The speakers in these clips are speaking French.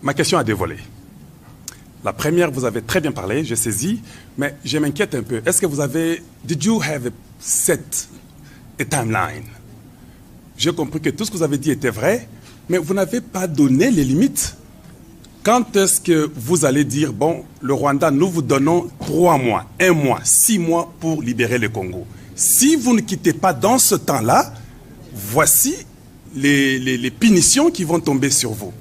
Ma question a deux volets. La première, vous avez très bien parlé, j'ai saisi, mais je m'inquiète un peu. Est-ce que vous avez... Did you have set a timeline? J'ai compris que tout ce que vous avez dit était vrai, mais vous n'avez pas donné les limites. Quand est-ce que vous allez dire, bon, le Rwanda, nous vous donnons 3 mois, 1 mois, 6 mois pour libérer le Congo. Si vous ne quittez pas dans ce temps-là, voici les punitions qui vont tomber sur vous.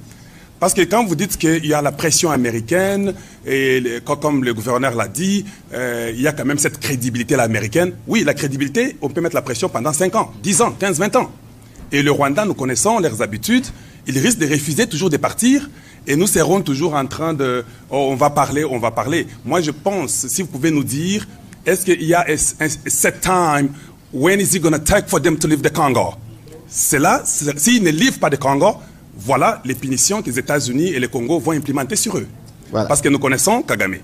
Parce que quand vous dites qu'il y a la pression américaine, et comme le gouverneur l'a dit, il y a quand même cette crédibilité américaine. Oui, la crédibilité, on peut mettre la pression pendant 5 ans, 10 ans, 15, 20 ans. Et le Rwanda, nous connaissons leurs habitudes, ils risquent de refuser toujours de partir, et nous serons toujours en train de... Oh, on va parler, on va parler. Moi, je pense, si vous pouvez nous dire, est-ce qu'il y a a set time, when is it going to take for them to leave the Congo? C'est là, s'ils ne livrent pas de Congo, voilà les punitions que les États-Unis et le Congo vont implémenter sur eux. Voilà. Parce que nous connaissons Kagame.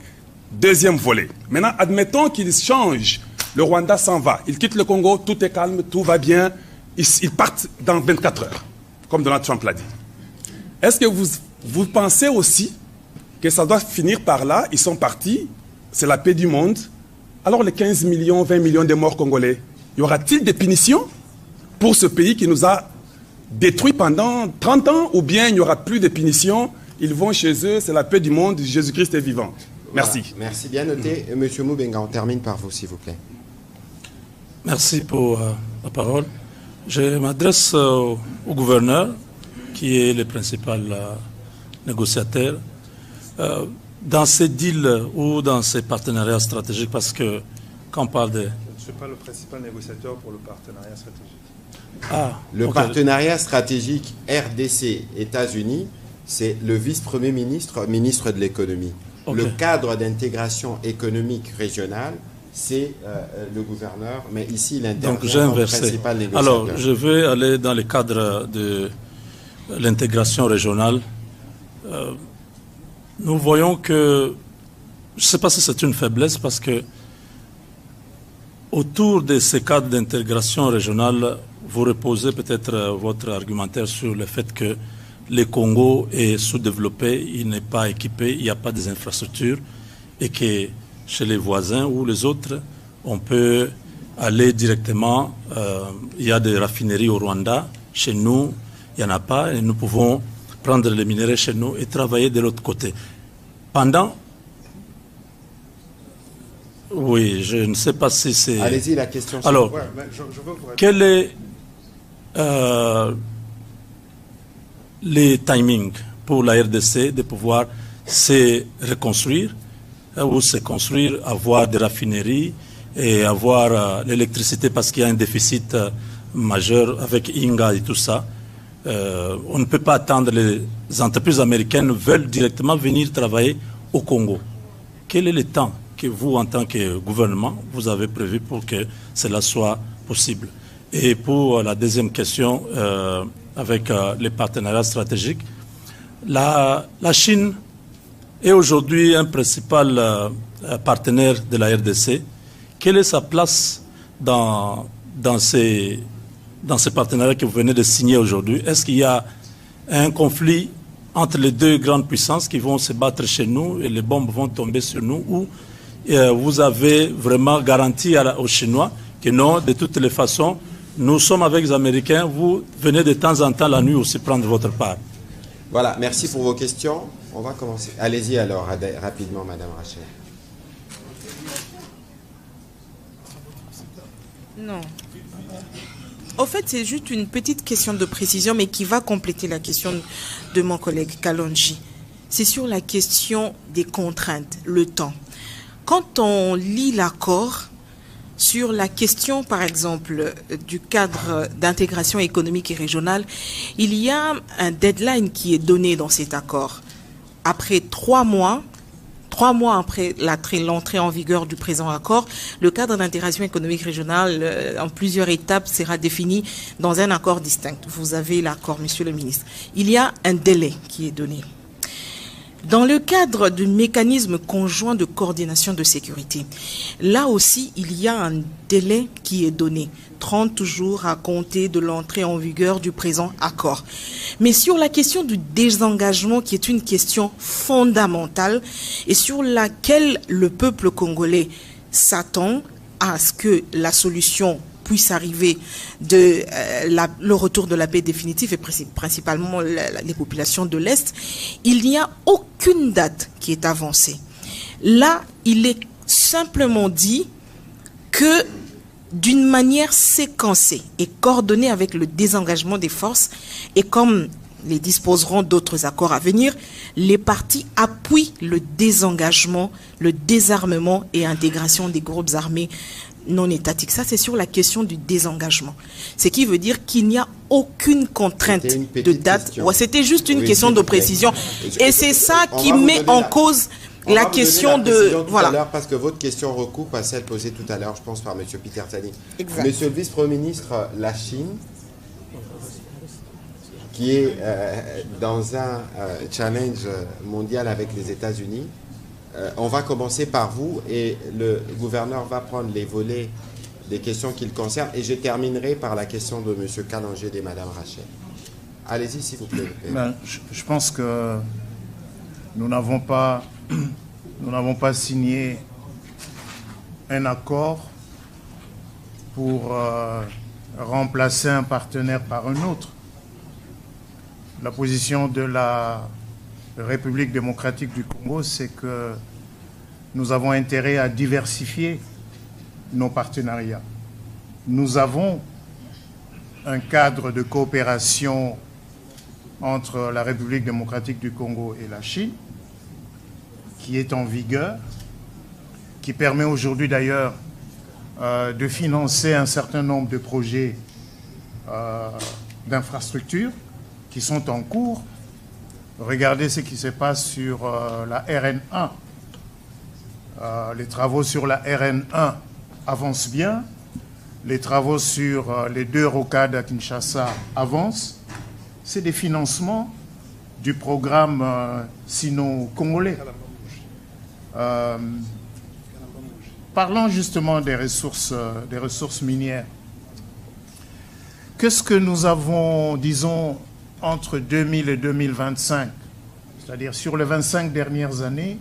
Deuxième volet. Maintenant, admettons qu'ils changent. Le Rwanda s'en va. Ils quittent le Congo, tout est calme, tout va bien. Ils partent dans 24 heures, comme Donald Trump l'a dit. Est-ce que vous pensez aussi que ça doit finir par là? Ils sont partis, c'est la paix du monde. Alors les 15 millions, 20 millions de morts congolais, y aura-t-il des punitions pour ce pays qui nous a détruits pendant 30 ans, ou bien il n'y aura plus de punitions, ils vont chez eux, c'est la paix du monde, Jésus-Christ est vivant. Merci. Voilà. Merci, bien noté. Monsieur Moubenga, on termine par vous, s'il vous plaît. Merci pour la parole. Je m'adresse au gouverneur, qui est le principal négociateur. Dans ces deals ou dans ces partenariats stratégiques, parce que quand on parle de... Je ne suis pas le principal négociateur pour le partenariat stratégique. Le partenariat stratégique RDC-États-Unis, c'est le vice-premier ministre, ministre de l'économie. Le cadre d'intégration économique régionale, c'est le gouverneur, mais ici, il intervient comme principal négociateur. Alors, je vais aller dans le cadre de l'intégration régionale. Nous voyons que, je ne sais pas si c'est une faiblesse, parce que autour de ces cadres d'intégration régionale, vous reposez peut-être votre argumentaire sur le fait que le Congo est sous-développé, il n'est pas équipé, il n'y a pas des infrastructures, et que chez les voisins ou les autres, on peut aller directement, il y a des raffineries au Rwanda, chez nous, il n'y en a pas, et nous pouvons prendre les minéraux chez nous et travailler de l'autre côté. Pendant... Oui, je ne sais pas si c'est... Allez-y, la question... Alors, ouais, je veux vous quel est les timings pour la RDC de pouvoir se reconstruire ou se construire, avoir des raffineries et avoir l'électricité, parce qu'il y a un déficit majeur avec Inga et tout ça. On ne peut pas attendre, les entreprises américaines veulent directement venir travailler au Congo. Quel est le temps que vous, en tant que gouvernement, vous avez prévu pour que cela soit possible? Et pour la deuxième question, avec les partenariats stratégiques, la Chine est aujourd'hui un principal partenaire de la RDC. Quelle est sa place dans ces partenariats que vous venez de signer aujourd'hui? Est-ce qu'il y a un conflit entre les deux grandes puissances qui vont se battre chez nous et les bombes vont tomber sur nous, ou vous avez vraiment garanti aux Chinois que non, de toutes les façons, nous sommes avec les Américains, vous venez de temps en temps la nuit aussi prendre votre part? Voilà, merci pour vos questions. On va commencer. Allez-y alors, rapidement, Madame Rachel. Non. Au fait, c'est juste une petite question de précision, mais qui va compléter la question de mon collègue Kalonji. C'est sur la question des contraintes, le temps. Quand on lit l'accord, sur la question, par exemple, du cadre d'intégration économique et régionale, il y a un deadline qui est donné dans cet accord. Après 3 mois après l'entrée en vigueur du présent accord, le cadre d'intégration économique régionale, en plusieurs étapes, sera défini dans un accord distinct. Vous avez l'accord, Monsieur le ministre. Il y a un délai qui est donné. Dans le cadre du mécanisme conjoint de coordination de sécurité, là aussi, il y a un délai qui est donné, 30 jours à compter de l'entrée en vigueur du présent accord. Mais sur la question du désengagement, qui est une question fondamentale et sur laquelle le peuple congolais s'attend à ce que la solution puisse arriver de le retour de la paix définitive et principalement les populations de l'Est, il n'y a aucune date qui est avancée. Là, il est simplement dit que d'une manière séquencée et coordonnée avec le désengagement des forces, et comme les disposeront d'autres accords à venir, les partis appuient le désengagement, le désarmement et intégration des groupes armés non étatiques. Ça, c'est sur la question du désengagement. Ce qui veut dire qu'il n'y a aucune contrainte de date. Ouais, c'était juste une question de précision. Et c'est ça qui met en cause la question de... Voilà. Parce que votre question recoupe à celle posée tout à l'heure, je pense, par M. Peter Tsani. Monsieur le vice-premier ministre, la Chine, qui est dans un challenge mondial avec les États-Unis, on va commencer par vous et le gouverneur va prendre les volets des questions qui le concernent et je terminerai par la question de M. Kalonji et de Mme Rachel. Allez-y, s'il vous plaît. Je pense que nous n'avons pas signé un accord pour remplacer un partenaire par un autre. La position de la République démocratique du Congo, c'est que nous avons intérêt à diversifier nos partenariats. Nous avons un cadre de coopération entre la République démocratique du Congo et la Chine qui est en vigueur, qui permet aujourd'hui d'ailleurs de financer un certain nombre de projets d'infrastructures qui sont en cours. Regardez ce qui se passe sur la RN1. Les travaux sur la RN1 avancent bien. Les travaux sur les 2 rocades à Kinshasa avancent. C'est des financements du programme sino-congolais. Parlons justement des ressources minières. Qu'est-ce que nous avons, disons, entre 2000 et 2025, c'est-à-dire sur les 25 dernières années,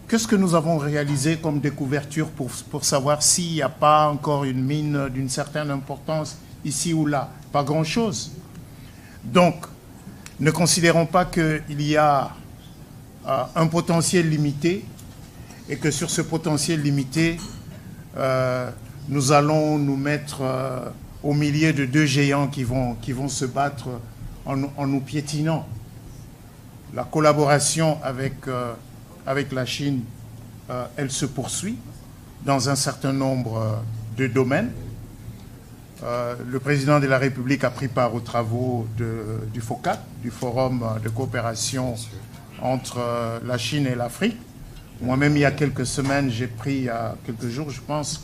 qu'est-ce que nous avons réalisé comme découverture pour savoir s'il n'y a pas encore une mine d'une certaine importance ici ou là? Pas grand-chose. Donc, ne considérons pas qu'il y a un potentiel limité et que sur ce potentiel limité, nous allons nous mettre au milieu de 2 géants qui vont se battre en nous piétinant. La collaboration avec la Chine, elle se poursuit dans un certain nombre de domaines. Le président de la République a pris part aux travaux du FOCAT, du Forum de coopération entre la Chine et l'Afrique. Moi-même, il y a quelques semaines, il y a quelques jours, je pense,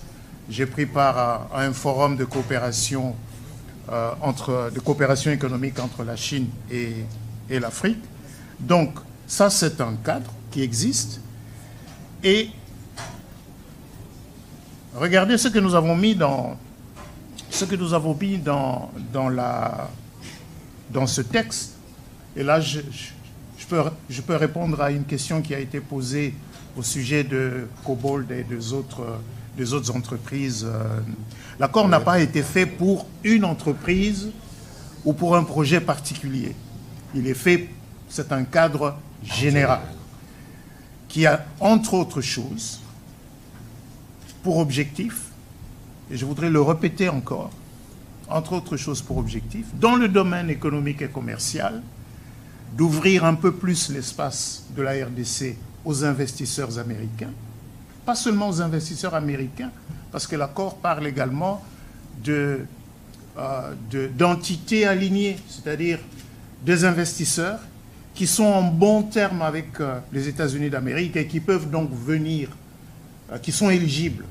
j'ai pris part à un forum de coopération, économique entre la Chine et l'Afrique. Donc, ça, c'est un cadre qui existe. Et regardez ce que nous avons mis dans ce texte. Et là, je peux répondre à une question qui a été posée au sujet de Cobalt et des autres entreprises. L'accord n'a pas été fait pour une entreprise ou pour un projet particulier. Il est fait, c'est un cadre général qui a, entre autres choses, pour objectif, et je voudrais le répéter encore, entre autres choses pour objectif, dans le domaine économique et commercial, d'ouvrir un peu plus l'espace de la RDC aux investisseurs américains, pas seulement aux investisseurs américains, parce que l'accord parle également d'entités alignées, c'est-à-dire des investisseurs qui sont en bon terme avec les États-Unis d'Amérique et qui peuvent donc venir, qui sont éligibles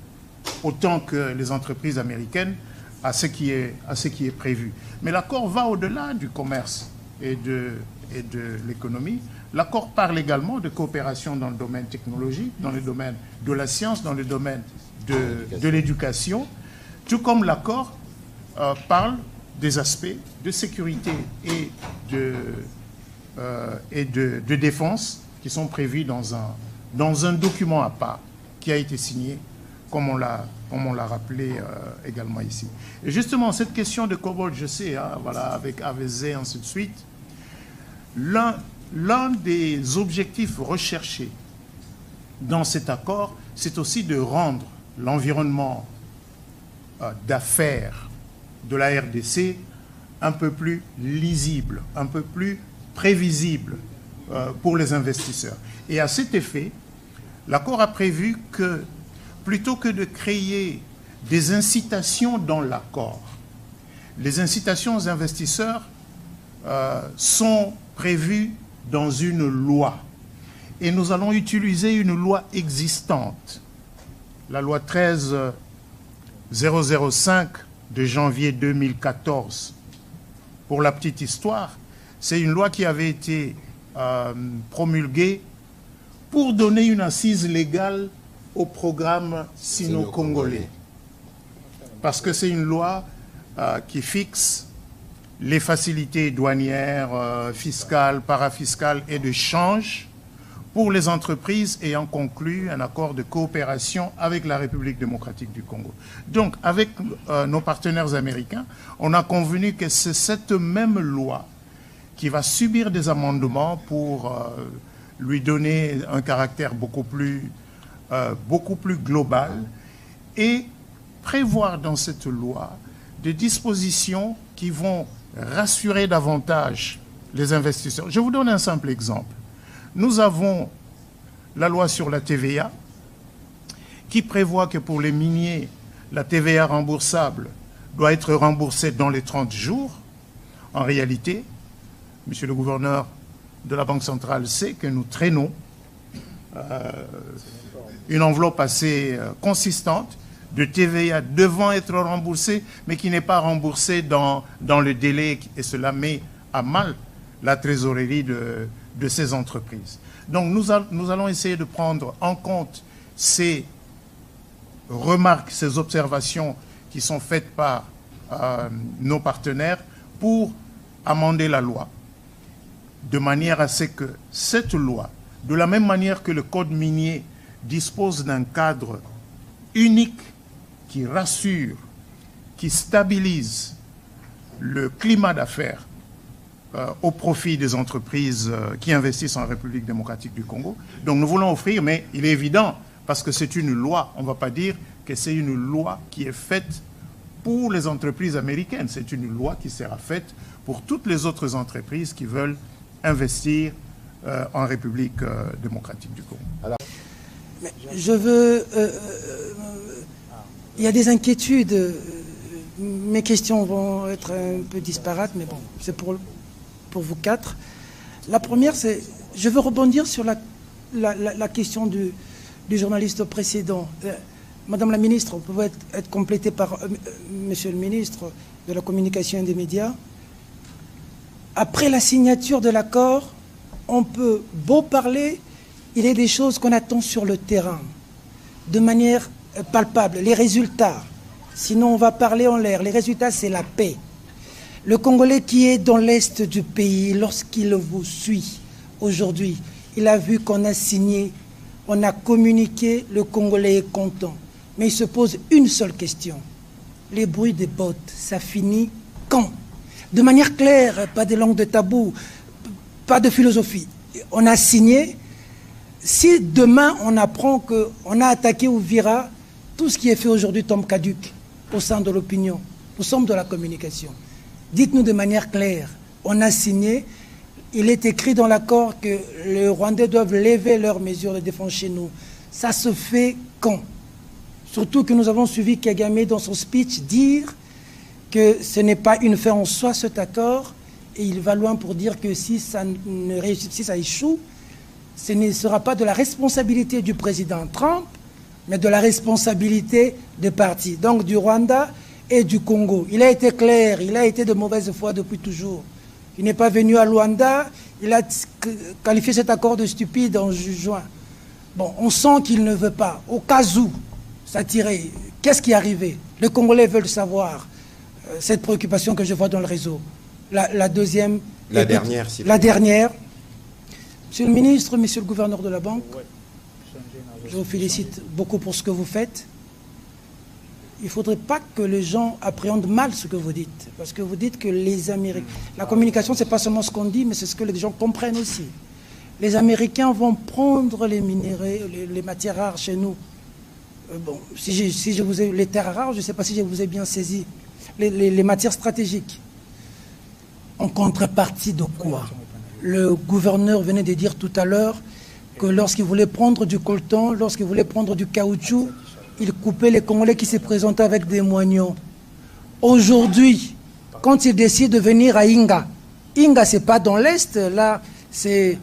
autant que les entreprises américaines à ce qui est prévu. Mais l'accord va au-delà du commerce et de l'économie. L'accord parle également de coopération dans le domaine technologique, dans le domaine de la science, dans le domaine de l'éducation, tout comme l'accord parle des aspects de sécurité et de défense qui sont prévus dans un document à part qui a été signé, comme on l'a rappelé également ici. Et justement, cette question de cobalt, je sais, voilà, avec AVZ et ainsi de suite, l'un des objectifs recherchés dans cet accord, c'est aussi de rendre l'environnement d'affaires de la RDC un peu plus lisible, un peu plus prévisible pour les investisseurs. Et à cet effet, l'accord a prévu que, plutôt que de créer des incitations dans l'accord, les incitations aux investisseurs sont prévues dans une loi. Et nous allons utiliser une loi existante, la loi 13005 de janvier 2014. Pour la petite histoire, c'est une loi qui avait été promulguée pour donner une assise légale au programme sino-congolais. Parce que c'est une loi qui fixe les facilités douanières, fiscales, parafiscales et de change pour les entreprises ayant conclu un accord de coopération avec la République démocratique du Congo. Donc, avec nos partenaires américains, on a convenu que c'est cette même loi qui va subir des amendements pour lui donner un caractère beaucoup plus global et prévoir dans cette loi des dispositions qui vont rassurer davantage les investisseurs. Je vous donne un simple exemple. Nous avons la loi sur la TVA qui prévoit que pour les miniers, la TVA remboursable doit être remboursée dans les 30 jours. En réalité, monsieur le gouverneur de la Banque centrale sait que nous traînons une enveloppe assez consistante de TVA devant être remboursée, mais qui n'est pas remboursée dans le délai, et cela met à mal la trésorerie de ces entreprises. Donc nous allons essayer de prendre en compte ces remarques, ces observations qui sont faites par nos partenaires pour amender la loi, de manière à ce que cette loi, de la même manière que le code minier dispose d'un cadre unique qui rassure, qui stabilise le climat d'affaires au profit des entreprises qui investissent en République démocratique du Congo. Donc nous voulons offrir, mais il est évident, parce que c'est une loi, on ne va pas dire que c'est une loi qui est faite pour les entreprises américaines, c'est une loi qui sera faite pour toutes les autres entreprises qui veulent investir en République démocratique du Congo. Alors, mais je veux... il y a des inquiétudes. Mes questions vont être un peu disparates, mais bon, c'est pour vous quatre. La première, c'est... Je veux rebondir sur la question du journaliste précédent. Madame la ministre, on peut être complété par Monsieur le ministre de la Communication et des Médias. Après la signature de l'accord, on peut beau parler, il y a des choses qu'on attend sur le terrain, de manière palpable, les résultats. Sinon, on va parler en l'air. Les résultats, c'est la paix. Le Congolais qui est dans l'est du pays, lorsqu'il vous suit aujourd'hui, il a vu qu'on a signé, on a communiqué, le Congolais est content. Mais il se pose une seule question. Les bruits des bottes, ça finit quand? De manière claire, pas de langue de tabou, pas de philosophie. On a signé. Si demain on apprend qu'on a attaqué Uvira, tout ce qui est fait aujourd'hui tombe caduc au sein de l'opinion. Nous sommes de la communication. Dites-nous de manière claire, on a signé, il est écrit dans l'accord que les Rwandais doivent lever leurs mesures de défense chez nous. Ça se fait quand? Surtout que nous avons suivi Kagame dans son speech dire que ce n'est pas une fin en soi cet accord, et il va loin pour dire que si ça échoue, ce ne sera pas de la responsabilité du président Trump, mais de la responsabilité des partis, donc du Rwanda et du Congo. Il a été clair, il a été de mauvaise foi depuis toujours. Il n'est pas venu à Luanda, il a qualifié cet accord de stupide en juin. Bon, on sent qu'il ne veut pas. Au cas où, ça tirait. Qu'est-ce qui est arrivé? Les Congolais veulent savoir cette préoccupation que je vois dans le réseau. La deuxième... La dernière, s'il vous plaît. La dernière. Monsieur le ministre, monsieur le gouverneur de la Banque, je vous félicite beaucoup pour ce que vous faites. Il ne faudrait pas que les gens appréhendent mal ce que vous dites. Parce que vous dites que les Américains... La communication, ce n'est pas seulement ce qu'on dit, mais c'est ce que les gens comprennent aussi. Les Américains vont prendre les minéraux, les matières rares chez nous. Bon, si je vous ai... Les terres rares, je ne sais pas si je vous ai bien saisi. Les matières stratégiques. En contrepartie de quoi? Le gouverneur venait de dire tout à l'heure que lorsqu'il voulait prendre du coltan, lorsqu'il voulait prendre du caoutchouc, il coupait les Congolais qui se présentaient avec des moignons. Aujourd'hui, quand il décide de venir à Inga, Inga, c'est pas dans l'Est, là, c'est...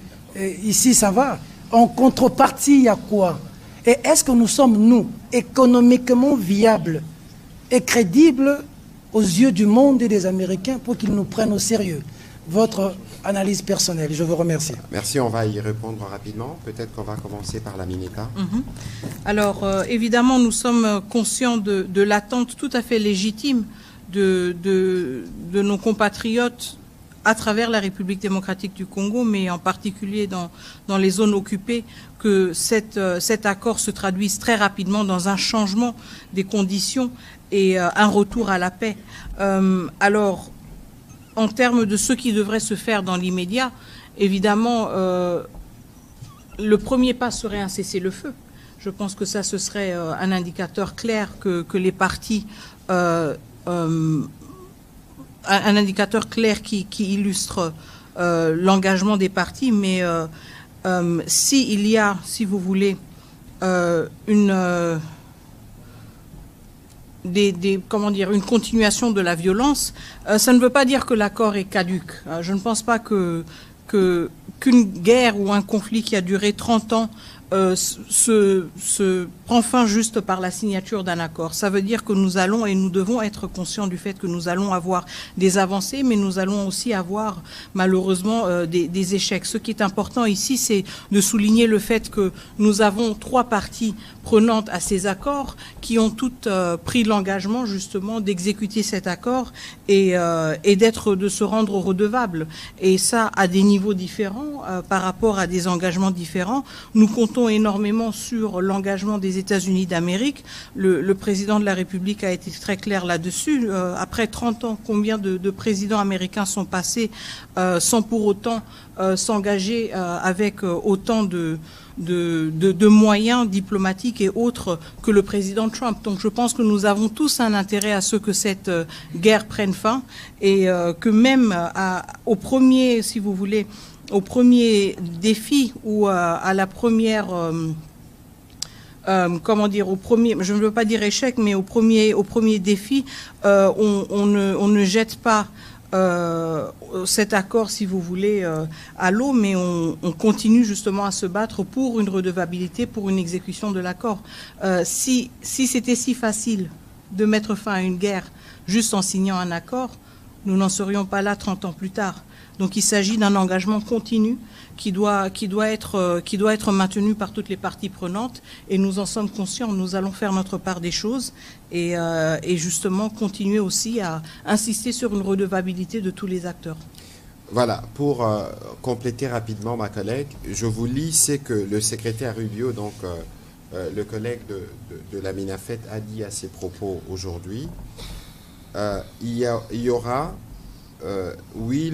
ici, ça va. En contrepartie, il y a quoi? Et est-ce que nous sommes, nous, économiquement viables et crédibles aux yeux du monde et des Américains pour qu'ils nous prennent au sérieux? Votre analyse personnelle, je vous remercie. Merci, on va y répondre rapidement. Peut-être qu'on va commencer par la Mineta. Alors, évidemment, nous sommes conscients de l'attente tout à fait légitime de nos compatriotes à travers la République démocratique du Congo, mais en particulier dans les zones occupées, que cet accord se traduise très rapidement dans un changement des conditions et un retour à la paix. Alors, en termes de ce qui devrait se faire dans l'immédiat, évidemment, le premier pas serait un cessez-le-feu. Je pense que ça, ce serait un indicateur clair que les partis... un indicateur clair qui illustre l'engagement des partis, mais s'il y a, si vous voulez, une continuation de la violence, ça ne veut pas dire que l'accord est caduc. Je ne pense pas qu'une guerre ou un conflit qui a duré 30 ans se prend fin juste par la signature d'un accord. Ça veut dire que nous allons et nous devons être conscients du fait que nous allons avoir des avancées, mais nous allons aussi avoir malheureusement des échecs. Ce qui est important ici, c'est de souligner le fait que nous avons 3 parties prenantes à ces accords qui ont toutes pris l'engagement justement d'exécuter cet accord et de se rendre redevables. Et ça à des niveaux différents par rapport à des engagements différents. Nous comptons énormément sur l'engagement des États-Unis d'Amérique. Le président de la République a été très clair là-dessus. Après 30 ans, combien de présidents américains sont passés sans pour autant s'engager avec autant de moyens diplomatiques et autres que le président Trump. Donc je pense que nous avons tous un intérêt à ce que cette guerre prenne fin et que même au premier, si vous voulez, au premier défi ou à la première, au premier, je ne veux pas dire échec, mais au premier défi, on ne jette pas cet accord, si vous voulez, à l'eau, mais on continue justement à se battre pour une redevabilité, pour une exécution de l'accord. Si c'était si facile de mettre fin à une guerre juste en signant un accord, nous n'en serions pas là 30 ans plus tard. Donc il s'agit d'un engagement continu qui doit être maintenu par toutes les parties prenantes et nous en sommes conscients. Nous allons faire notre part des choses et justement continuer aussi à insister sur une redevabilité de tous les acteurs. Voilà, pour compléter rapidement ma collègue, je vous lis ce que le secrétaire Rubio, donc le collègue de la MINAFET, a dit à ses propos aujourd'hui. Il y aura... we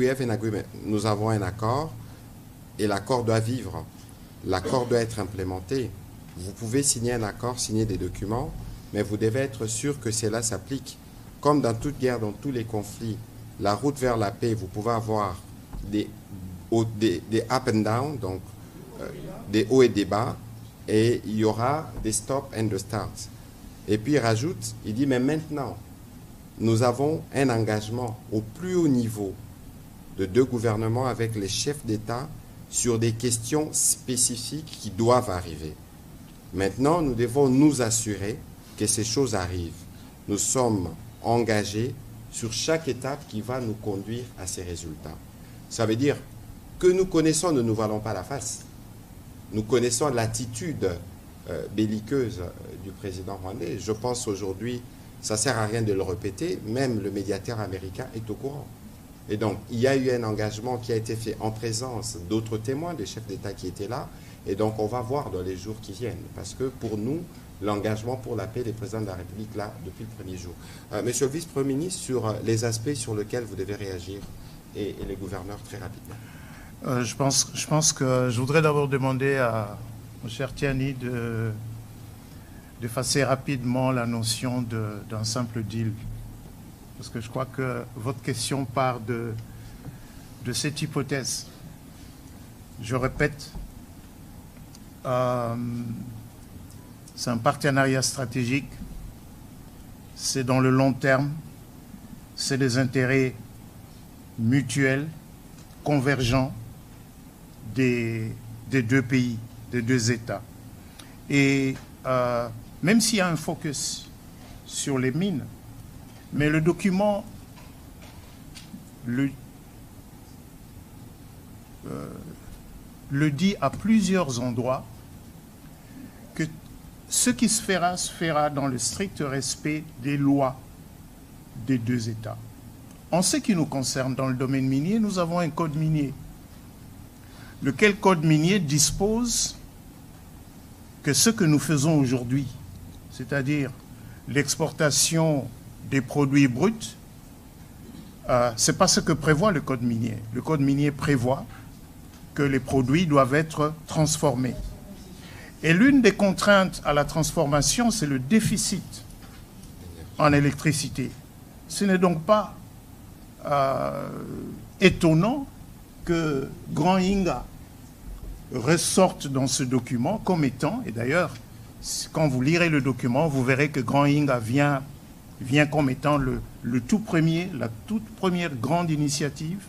have an agreement. Nous avons un accord et l'accord doit vivre. L'accord doit être implémenté. Vous pouvez signer un accord, signer des documents, mais vous devez être sûr que cela s'applique. Comme dans toute guerre, dans tous les conflits, la route vers la paix, vous pouvez avoir des up and down, donc des hauts et des bas, et il y aura des stop and the start. Et puis il rajoute, il dit, mais maintenant, nous avons un engagement au plus haut niveau de 2 gouvernements avec les chefs d'État sur des questions spécifiques qui doivent arriver. Maintenant, nous devons nous assurer que ces choses arrivent. Nous sommes engagés sur chaque étape qui va nous conduire à ces résultats. Ça veut dire que nous connaissons, ne nous voilons pas la face. Nous connaissons l'attitude belliqueuse du président rwandais. Je pense aujourd'hui, ça ne sert à rien de le répéter, même le médiateur américain est au courant. Et donc, il y a eu un engagement qui a été fait en présence d'autres témoins, des chefs d'État qui étaient là. Et donc, on va voir dans les jours qui viennent. Parce que pour nous, l'engagement pour la paix des présidents de la République, là, depuis le premier jour. Monsieur le vice-premier ministre, sur les aspects sur lesquels vous devez réagir, et les gouverneurs, très rapidement. Je pense que je voudrais d'abord demander à mon cher Tiani d'effacer rapidement la notion d'un simple deal. Parce que je crois que votre question part de cette hypothèse. Je répète, c'est un partenariat stratégique, c'est dans le long terme, c'est des intérêts mutuels, convergents des deux pays, des deux États. Et même s'il y a un focus sur les mines, mais le document le dit à plusieurs endroits que ce qui se fera dans le strict respect des lois des deux États. En ce qui nous concerne, dans le domaine minier, nous avons un code minier. Lequel code minier dispose que ce que nous faisons aujourd'hui, c'est-à-dire l'exportation des produits bruts, ce n'est pas ce que prévoit le code minier. Le code minier prévoit que les produits doivent être transformés. Et l'une des contraintes à la transformation, c'est le déficit en électricité. Ce n'est donc pas étonnant que Grand Inga ressorte dans ce document comme étant, et d'ailleurs, quand vous lirez le document, vous verrez que Grand Inga vient comme étant la toute première grande initiative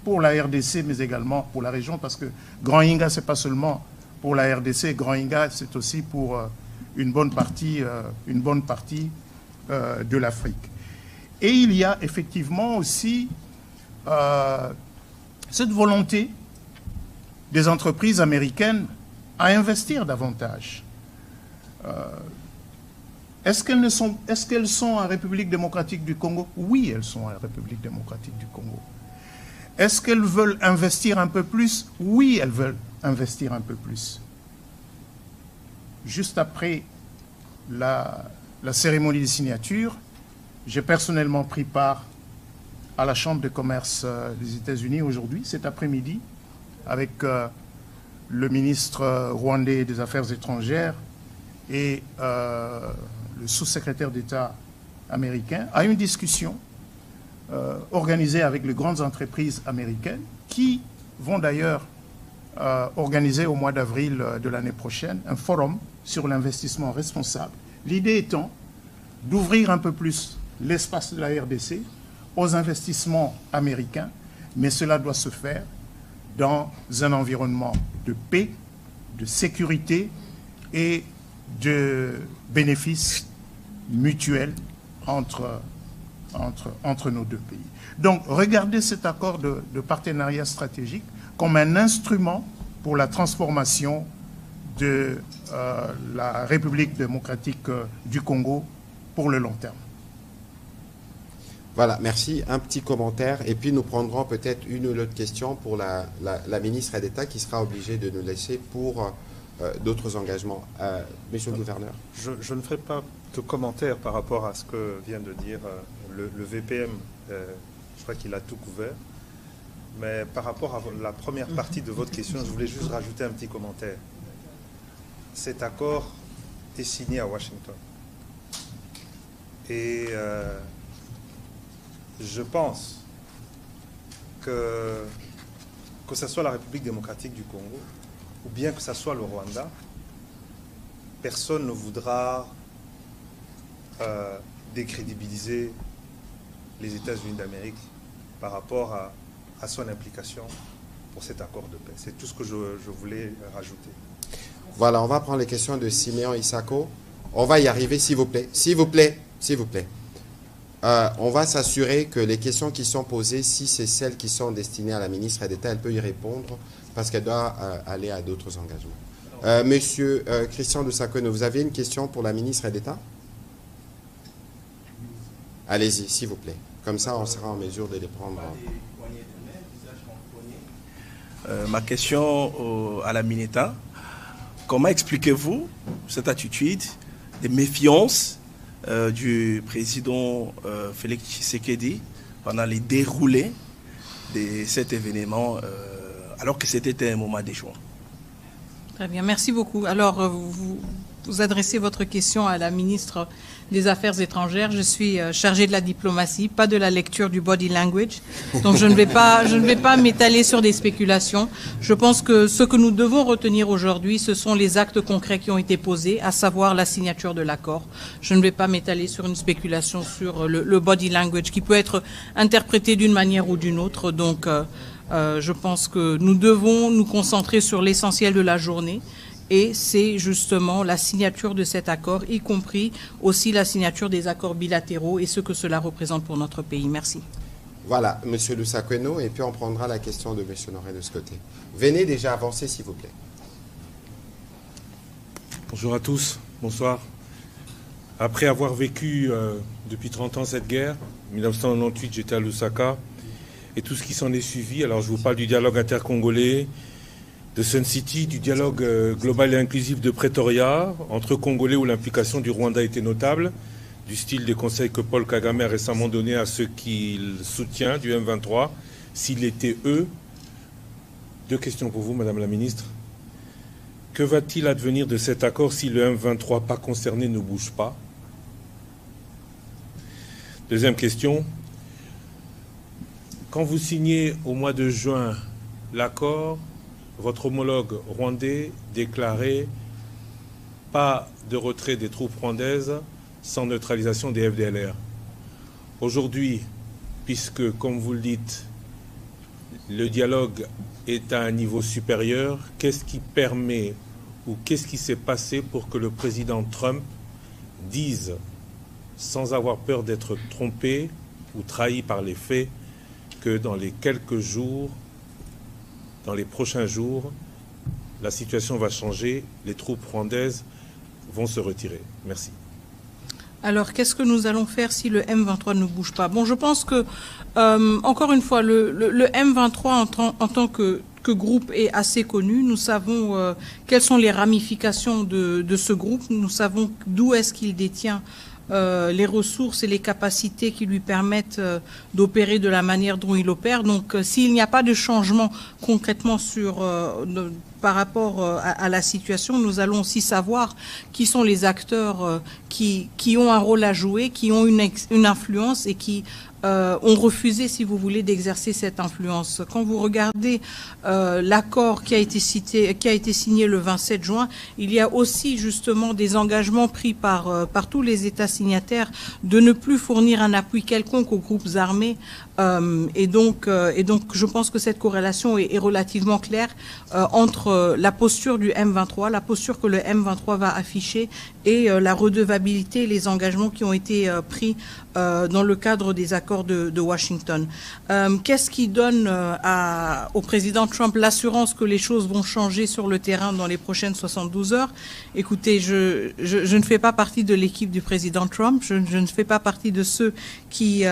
pour la RDC, mais également pour la région, parce que Grand Inga, ce n'est pas seulement pour la RDC, Grand Inga, c'est aussi pour une bonne partie de l'Afrique. Et il y a effectivement aussi cette volonté des entreprises américaines à investir davantage. Est-ce qu'elles sont en République démocratique du Congo? Oui, elles sont en République démocratique du Congo. Est-ce qu'elles veulent investir un peu plus? Oui, elles veulent investir un peu plus. Juste après la cérémonie de signature, j'ai personnellement pris part à la Chambre de commerce des États-Unis aujourd'hui, cet après-midi, avec le ministre rwandais des Affaires étrangères et le sous-secrétaire d'État américain, à une discussion organisée avec les grandes entreprises américaines qui vont d'ailleurs organiser au mois d'avril de l'année prochaine un forum sur l'investissement responsable. L'idée étant d'ouvrir un peu plus l'espace de la RDC aux investissements américains, mais cela doit se faire dans un environnement de paix, de sécurité et de bénéfices mutuels entre nos deux pays. Donc, regardez cet accord de partenariat stratégique comme un instrument pour la transformation de la République démocratique du Congo pour le long terme. Voilà, merci. Un petit commentaire et puis nous prendrons peut-être une ou l'autre question pour la ministre d'État qui sera obligée de nous laisser pour d'autres engagements. Monsieur le gouverneur. Je ne ferai pas de commentaire par rapport à ce que vient de dire le VPM. Je crois qu'il a tout couvert. Mais par rapport à la première partie de votre question, je voulais juste rajouter un petit commentaire. Cet accord est signé à Washington. Et je pense que ce soit la République démocratique du Congo ou bien que ce soit le Rwanda, personne ne voudra décrédibiliser les États-Unis d'Amérique par rapport à son implication pour cet accord de paix. C'est tout ce que je voulais rajouter. Voilà, on va prendre les questions de Siméon Isako. On va y arriver, s'il vous plaît. S'il vous plaît. S'il vous plaît. on va s'assurer que les questions qui sont posées, si c'est celles qui sont destinées à la ministre d'État, elle peut y répondre parce qu'elle doit aller à d'autres engagements. Monsieur Christian Lusakoueno, vous avez une question pour la ministre d'État? Allez-y, s'il vous plaît. Comme ça, on sera en mesure de les prendre. Ma question à la Mineta, comment expliquez-vous cette attitude de méfiance du président Félix Tshisekedi pendant les déroulés de cet événement alors que c'était un moment d'échouement? Très bien, merci beaucoup. Alors, vous adressez votre question à la ministre des Affaires étrangères. Je suis chargée de la diplomatie, pas de la lecture du body language. Donc, je ne vais pas m'étaler sur des spéculations. Je pense que ce que nous devons retenir aujourd'hui, ce sont les actes concrets qui ont été posés, à savoir la signature de l'accord. Je ne vais pas m'étaler sur une spéculation sur le body language qui peut être interprété d'une manière ou d'une autre. Donc, je pense que nous devons nous concentrer sur l'essentiel de la journée. Et c'est justement la signature de cet accord, y compris aussi la signature des accords bilatéraux et ce que cela représente pour notre pays. Merci. Voilà, M. Lusakoueno, et puis on prendra la question de M. Noré de ce côté. Venez déjà avancer, s'il vous plaît. Bonjour à tous, bonsoir. Après avoir vécu depuis 30 ans cette guerre, en 1998 j'étais à Lusaka, et tout ce qui s'en est suivi, alors je vous parle du dialogue intercongolais, de Sun City, du dialogue global et inclusif de Pretoria, entre Congolais où l'implication du Rwanda était notable, du style des conseils que Paul Kagame a récemment donné à ceux qu'il soutient, du M23, s'il était eux. Deux questions pour vous, Madame la Ministre. Que va-t-il advenir de cet accord si le M23 pas concerné ne bouge pas? Deuxième question. Quand vous signez au mois de juin l'accord, votre homologue rwandais déclarait pas de retrait des troupes rwandaises sans neutralisation des FDLR. Aujourd'hui, puisque, comme vous le dites, le dialogue est à un niveau supérieur, qu'est-ce qui permet ou qu'est-ce qui s'est passé pour que le président Trump dise, sans avoir peur d'être trompé ou trahi par les faits, que dans les quelques jours, dans les prochains jours, la situation va changer, les troupes rwandaises vont se retirer. Merci. Alors, qu'est-ce que nous allons faire si le M23 ne bouge pas? Bon, je pense que, encore une fois, le M23 en tant que groupe est assez connu. Nous savons quelles sont les ramifications de ce groupe. Nous savons d'où est-ce qu'il détient les ressources et les capacités qui lui permettent d'opérer de la manière dont il opère. Donc, s'il n'y a pas de changement concrètement par rapport à la situation, nous allons aussi savoir qui sont les acteurs qui ont un rôle à jouer, qui ont une influence et qui ont refusé, si vous voulez, d'exercer cette influence. Quand vous regardez l'accord qui a été signé le 27 juin, il y a aussi justement des engagements pris par tous les États signataires de ne plus fournir un appui quelconque aux groupes armés. Et donc, je pense que cette corrélation est relativement claire entre la posture du M23, la posture que le M23 va afficher et la redevabilité, les engagements qui ont été pris dans le cadre des accords de Washington. Qu'est-ce qui donne au président Trump l'assurance que les choses vont changer sur le terrain dans les prochaines 72 heures? Écoutez, je ne fais pas partie de l'équipe du président Trump, je ne fais pas partie de ceux qui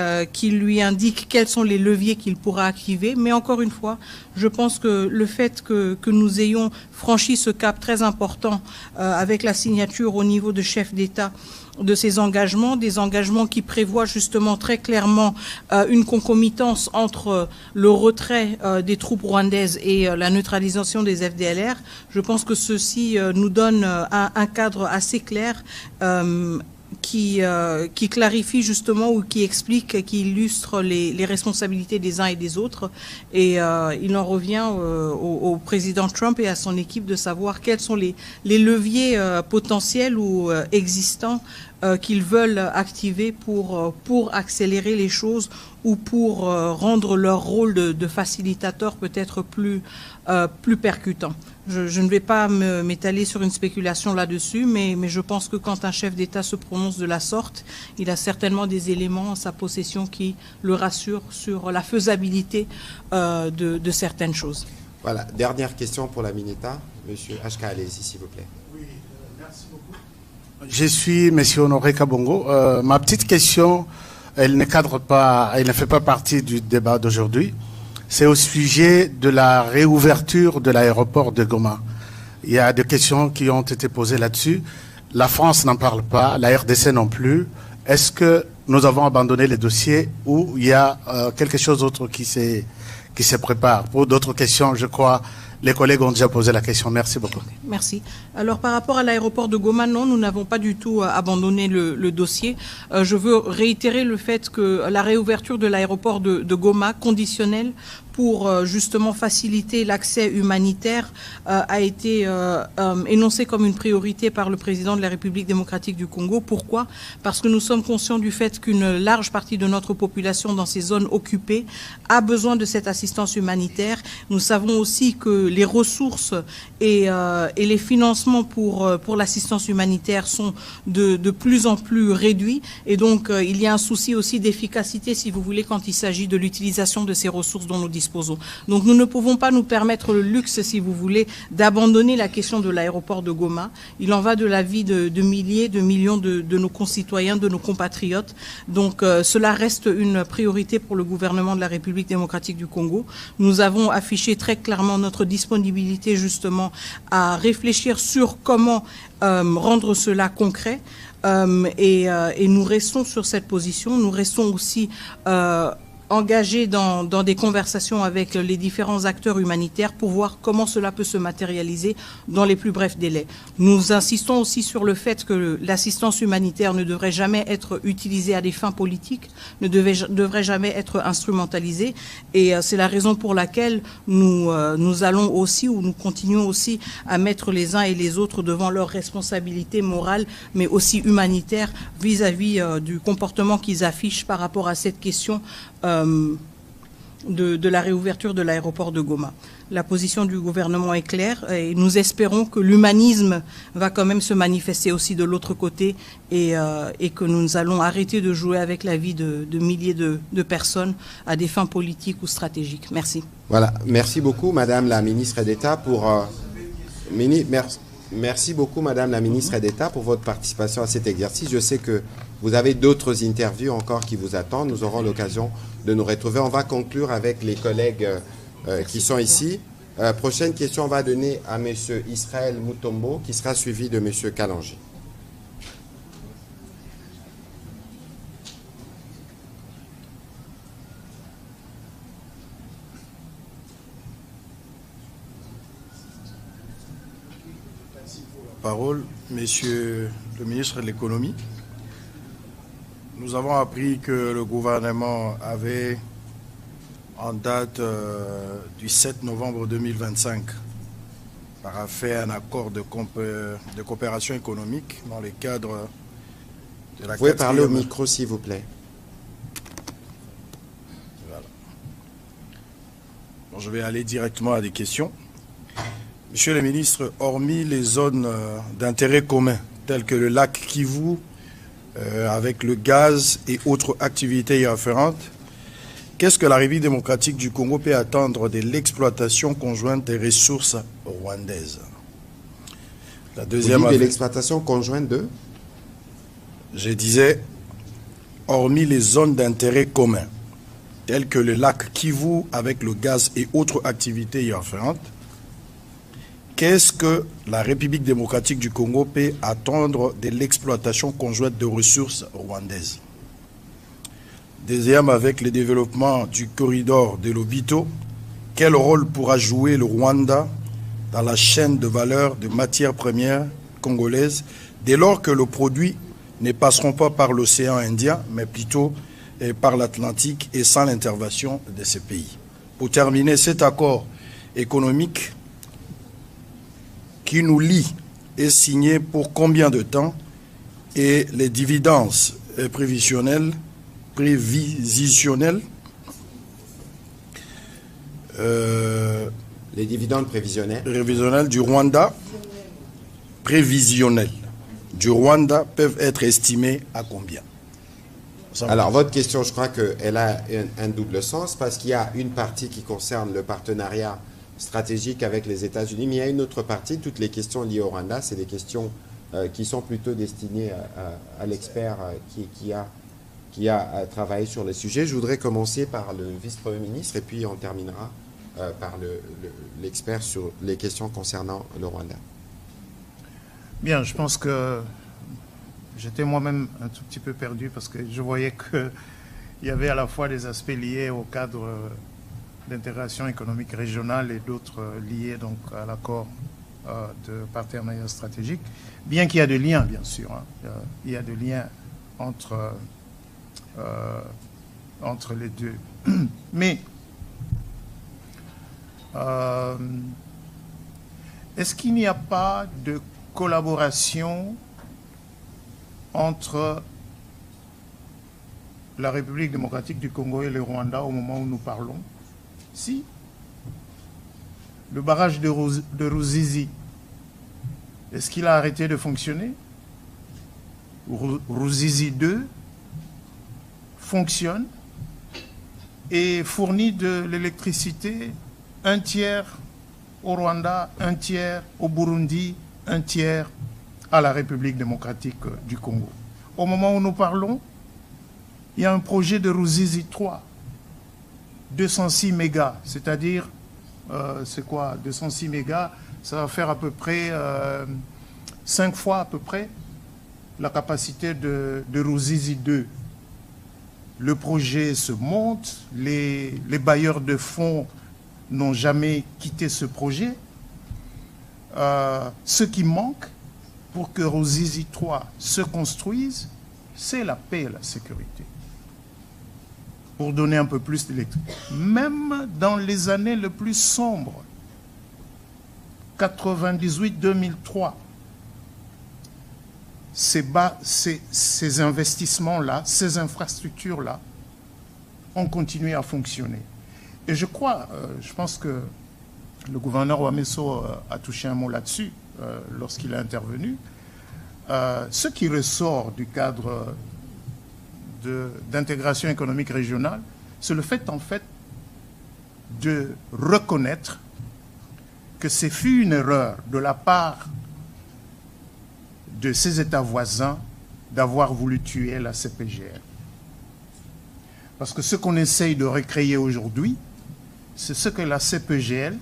lui indiquent quels sont les leviers qu'il pourra activer, mais encore une fois, je pense que le fait que nous ayons franchi ce cap très important avec la signature au niveau de chef d'État de ces engagements, des engagements qui prévoient justement très clairement une concomitance entre le retrait des troupes rwandaises et la neutralisation des FDLR. Je pense que ceci nous donne un cadre assez clair qui clarifie justement ou qui explique, qui illustre les responsabilités des uns et des autres. Et il en revient au président Trump et à son équipe de savoir quels sont les leviers potentiels ou existants qu'ils veulent activer pour accélérer les choses ou pour rendre leur rôle de facilitateur peut-être plus percutant. Je ne vais pas m'étaler sur une spéculation là-dessus, mais je pense que quand un chef d'État se prononce de la sorte, il a certainement des éléments en sa possession qui le rassurent sur la faisabilité de certaines choses. Voilà, dernière question pour la Mineta. Monsieur Ashka, allez-y, s'il vous plaît. Oui, merci beaucoup. Je suis Monsieur Honoré Kabongo. Ma petite question, elle ne cadre pas, elle ne fait pas partie du débat d'aujourd'hui. C'est au sujet de la réouverture de l'aéroport de Goma. Il y a des questions qui ont été posées là-dessus. La France n'en parle pas, la RDC non plus. Est-ce que nous avons abandonné les dossiers ou il y a quelque chose d'autre qui se prépare? Pour d'autres questions, je crois, les collègues ont déjà posé la question. Merci beaucoup. Merci. Alors, par rapport à l'aéroport de Goma, non, nous n'avons pas du tout abandonné le dossier. Je veux réitérer le fait que la réouverture de l'aéroport de Goma, conditionnelle pour justement faciliter l'accès humanitaire, a été énoncé comme une priorité par le président de la République démocratique du Congo. Pourquoi? Parce que nous sommes conscients du fait qu'une large partie de notre population dans ces zones occupées a besoin de cette assistance humanitaire. Nous savons aussi que les ressources et les financements pour l'assistance humanitaire sont de plus en plus réduits. Et donc, il y a un souci aussi d'efficacité, si vous voulez, quand il s'agit de l'utilisation de ces ressources dont nous disposons. Donc, nous ne pouvons pas nous permettre le luxe, si vous voulez, d'abandonner la question de l'aéroport de Goma. Il en va de la vie de milliers, de millions de nos concitoyens, de nos compatriotes. Donc, cela reste une priorité pour le gouvernement de la République démocratique du Congo. Nous avons affiché très clairement notre disponibilité, justement, à réfléchir sur comment rendre cela concret. Et nous restons sur cette position. Nous restons aussi engagés dans des conversations avec les différents acteurs humanitaires pour voir comment cela peut se matérialiser dans les plus brefs délais. Nous insistons aussi sur le fait que l'assistance humanitaire ne devrait jamais être utilisée à des fins politiques, ne devrait jamais être instrumentalisée. Et c'est la raison pour laquelle nous allons aussi, ou nous continuons aussi à mettre les uns et les autres devant leurs responsabilités morales, mais aussi humanitaires vis-à-vis du comportement qu'ils affichent par rapport à cette question de la réouverture de l'aéroport de Goma. La position du gouvernement est claire et nous espérons que l'humanisme va quand même se manifester aussi de l'autre côté et que nous allons arrêter de jouer avec la vie de milliers de personnes à des fins politiques ou stratégiques. Merci. Voilà, merci beaucoup Madame la ministre d'État Merci beaucoup Madame la ministre d'État pour votre participation à cet exercice. Je sais que vous avez d'autres interviews encore qui vous attendent. Nous aurons l'occasion de nous retrouver. On va conclure avec les collègues qui sont ici. Prochaine question, on va donner à Monsieur Israël Mutombo, qui sera suivi de Monsieur Kalonji. Parole, Monsieur le ministre de l'Économie. Nous avons appris que le gouvernement avait, en date du 7 novembre 2025, fait un accord de coopération économique dans le cadre de la... Vous pouvez parler au micro, s'il vous plaît. Voilà. Bon, je vais aller directement à des questions. Monsieur le ministre, hormis les zones d'intérêt commun, telles que le lac Kivu, avec le gaz et autres activités y afférentes, qu'est-ce que la République démocratique du Congo peut attendre de l'exploitation conjointe des ressources rwandaises? La deuxième... Vous dites de l'exploitation conjointe de? Je disais, hormis les zones d'intérêt commun, telles que le lac Kivu, avec le gaz et autres activités y afférentes, qu'est-ce que la République démocratique du Congo peut attendre de l'exploitation conjointe de ressources rwandaises? Deuxième, avec le développement du corridor de Lobito, quel rôle pourra jouer le Rwanda dans la chaîne de valeur de matières premières congolaises dès lors que le produit ne passeront pas par l'océan Indien, mais plutôt par l'Atlantique et sans l'intervention de ces pays? Pour terminer, cet accord économique qui nous lie est signé pour combien de temps et les dividendes prévisionnels les dividendes prévisionnels du Rwanda peuvent être estimés à combien? Alors, votre question, je crois qu'elle a un double sens, parce qu'il y a une partie qui concerne le partenariat stratégique avec les États-Unis, mais il y a une autre partie, toutes les questions liées au Rwanda, c'est des questions qui sont plutôt destinées à l'expert qui a travaillé sur le sujet. Je voudrais commencer par le vice-premier ministre, et puis on terminera par l'expert sur les questions concernant le Rwanda. Bien, je pense que j'étais moi-même un tout petit peu perdu parce que je voyais qu'il y avait à la fois des aspects liés au cadre d'intégration économique régionale et d'autres liés donc à l'accord de partenariat stratégique, bien qu'il y a des liens, bien sûr. Hein. Il y a des liens entre les deux. Mais est-ce qu'il n'y a pas de collaboration entre la République démocratique du Congo et le Rwanda au moment où nous parlons? Si. Le barrage de Ruzizi, est-ce qu'il a arrêté de fonctionner? Ruzizi 2 fonctionne et fournit de l'électricité, un tiers au Rwanda, un tiers au Burundi, un tiers à la République démocratique du Congo. Au moment où nous parlons, il y a un projet de Ruzizi 3, 206 mégas, c'est-à-dire, c'est quoi 206 mégas, ça va faire à peu près 5 fois à peu près la capacité de Ruzizi 2. Le projet se monte, les bailleurs de fonds n'ont jamais quitté ce projet. Ce qui manque pour que Ruzizi 3 se construise, c'est la paix et la sécurité. Pour donner un peu plus d'électricité. Même dans les années les plus sombres, 98-2003, ces investissements-là, ces infrastructures-là, ont continué à fonctionner. Et je pense que le gouverneur Wameso a touché un mot là-dessus lorsqu'il est intervenu. Ce qui ressort du cadre d'intégration économique régionale, c'est le fait, en fait, de reconnaître que ce fut une erreur de la part de ces États voisins d'avoir voulu tuer la CPGL. Parce que ce qu'on essaye de recréer aujourd'hui, c'est ce que la CPGL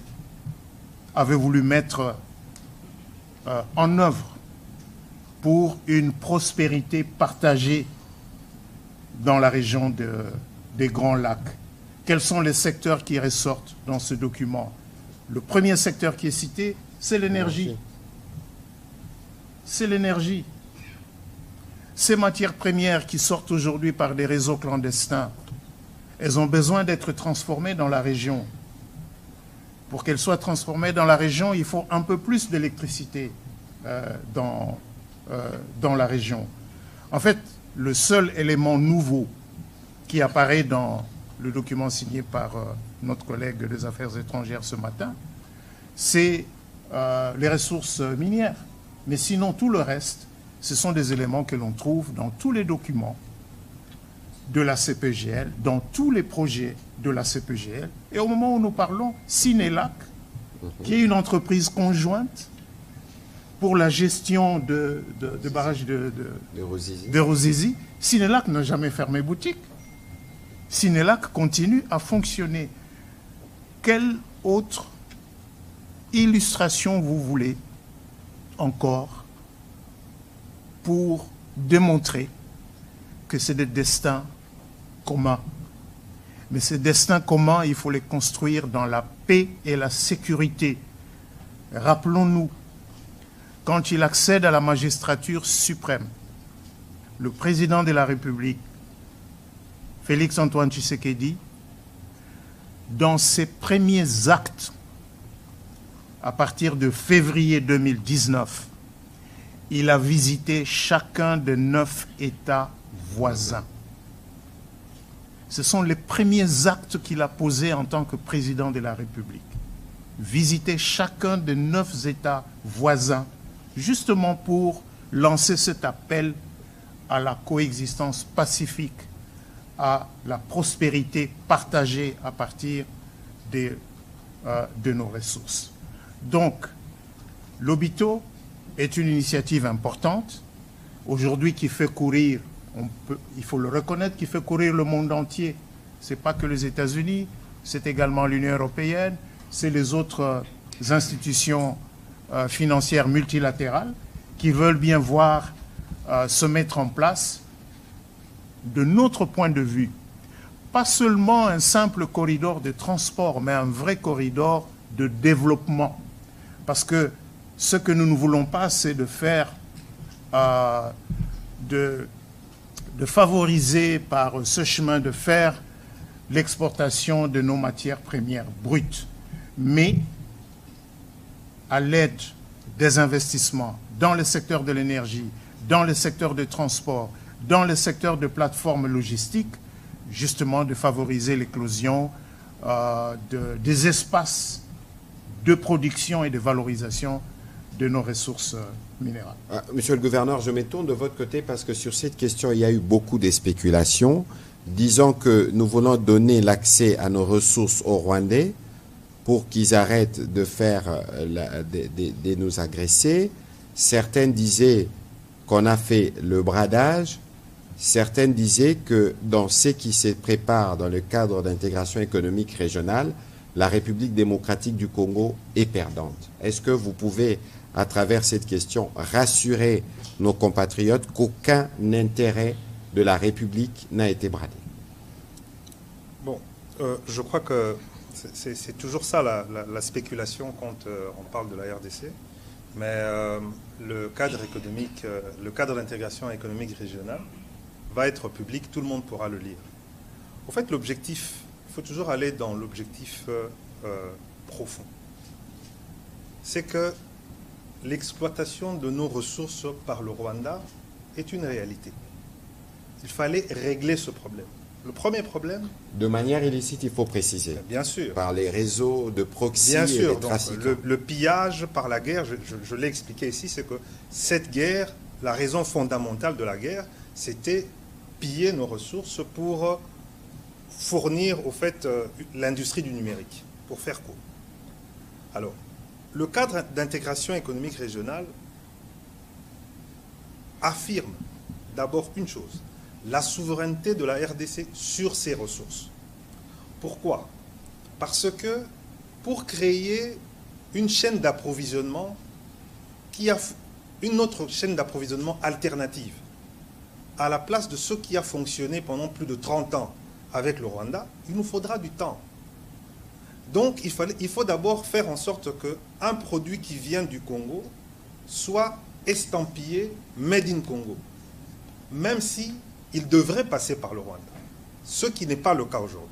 avait voulu mettre en œuvre pour une prospérité partagée dans la région des Grands Lacs. Quels sont les secteurs qui ressortent dans ce document? Le premier secteur qui est cité, c'est l'énergie. C'est l'énergie. Ces matières premières qui sortent aujourd'hui par des réseaux clandestins, elles ont besoin d'être transformées dans la région. Pour qu'elles soient transformées dans la région, il faut un peu plus d'électricité dans la région. En fait, le seul élément nouveau qui apparaît dans le document signé par notre collègue des Affaires étrangères ce matin, c'est les ressources minières. Mais sinon, tout le reste, ce sont des éléments que l'on trouve dans tous les documents de la CPGL, dans tous les projets de la CPGL. Et au moment où nous parlons, Sinelac, qui est une entreprise conjointe pour la gestion de barrages de Ruzizi, Sinelac n'a jamais fermé boutique. Sinelac continue à fonctionner. Quelle autre illustration vous voulez encore pour démontrer que c'est des destins communs? Mais ces destins communs, il faut les construire dans la paix et la sécurité. Rappelons-nous, quand il accède à la magistrature suprême, le président de la République, Félix-Antoine Tshisekedi, dans ses premiers actes, à partir de février 2019, il a visité chacun des 9 États voisins. Ce sont les premiers actes qu'il a posés en tant que président de la République. Visiter chacun des 9 États voisins, justement pour lancer cet appel à la coexistence pacifique, à la prospérité partagée à partir de nos ressources. Donc, l'Obito est une initiative importante, aujourd'hui qui fait courir, il faut le reconnaître, qui fait courir le monde entier. Ce n'est pas que les États-Unis, c'est également l'Union européenne, c'est les autres institutions financières multilatérales qui veulent bien voir se mettre en place, de notre point de vue, pas seulement un simple corridor de transport, mais un vrai corridor de développement. Parce que ce que nous ne voulons pas, c'est de faire, de favoriser par ce chemin de fer l'exportation de nos matières premières brutes. Mais à l'aide des investissements dans le secteur de l'énergie, dans le secteur du transport, dans le secteur de plateformes logistiques, justement de favoriser l'éclosion des espaces de production et de valorisation de nos ressources minérales. Monsieur le gouverneur, je me tourne de votre côté parce que sur cette question, il y a eu beaucoup de spéculations. Disons que nous voulons donner l'accès à nos ressources aux Rwandais pour qu'ils arrêtent de faire de nous agresser. Certains disaient qu'on a fait le bradage. Certains disaient que dans ce qui se prépare dans le cadre d'intégration économique régionale, la République démocratique du Congo est perdante. Est-ce que vous pouvez, à travers cette question, rassurer nos compatriotes qu'aucun intérêt de la République n'a été bradé? Bon, je crois que c'est toujours ça la spéculation quand on parle de la RDC. Mais le cadre économique, le cadre d'intégration économique régionale va être public, tout le monde pourra le lire. En fait, l'objectif, il faut toujours aller dans l'objectif profond. C'est que l'exploitation de nos ressources par le Rwanda est une réalité. Il fallait régler ce problème. Le premier problème... De manière illicite, il faut préciser. Bien sûr. Par les réseaux de proxy bien sûr, et des trafiquants. Le pillage par la guerre, je l'ai expliqué ici, c'est que cette guerre, la raison fondamentale de la guerre, c'était piller nos ressources pour fournir, au fait, l'industrie du numérique, pour faire court. Alors, le cadre d'intégration économique régionale affirme d'abord une chose, la souveraineté de la RDC sur ses ressources. Pourquoi? Parce que pour créer une chaîne d'approvisionnement qui a une autre chaîne d'approvisionnement alternative à la place de ce qui a fonctionné pendant plus de 30 ans avec le Rwanda, il nous faudra du temps. Donc il faut d'abord faire en sorte qu'un produit qui vient du Congo soit estampillé Made in Congo, même si il devrait passer par le Rwanda, ce qui n'est pas le cas aujourd'hui.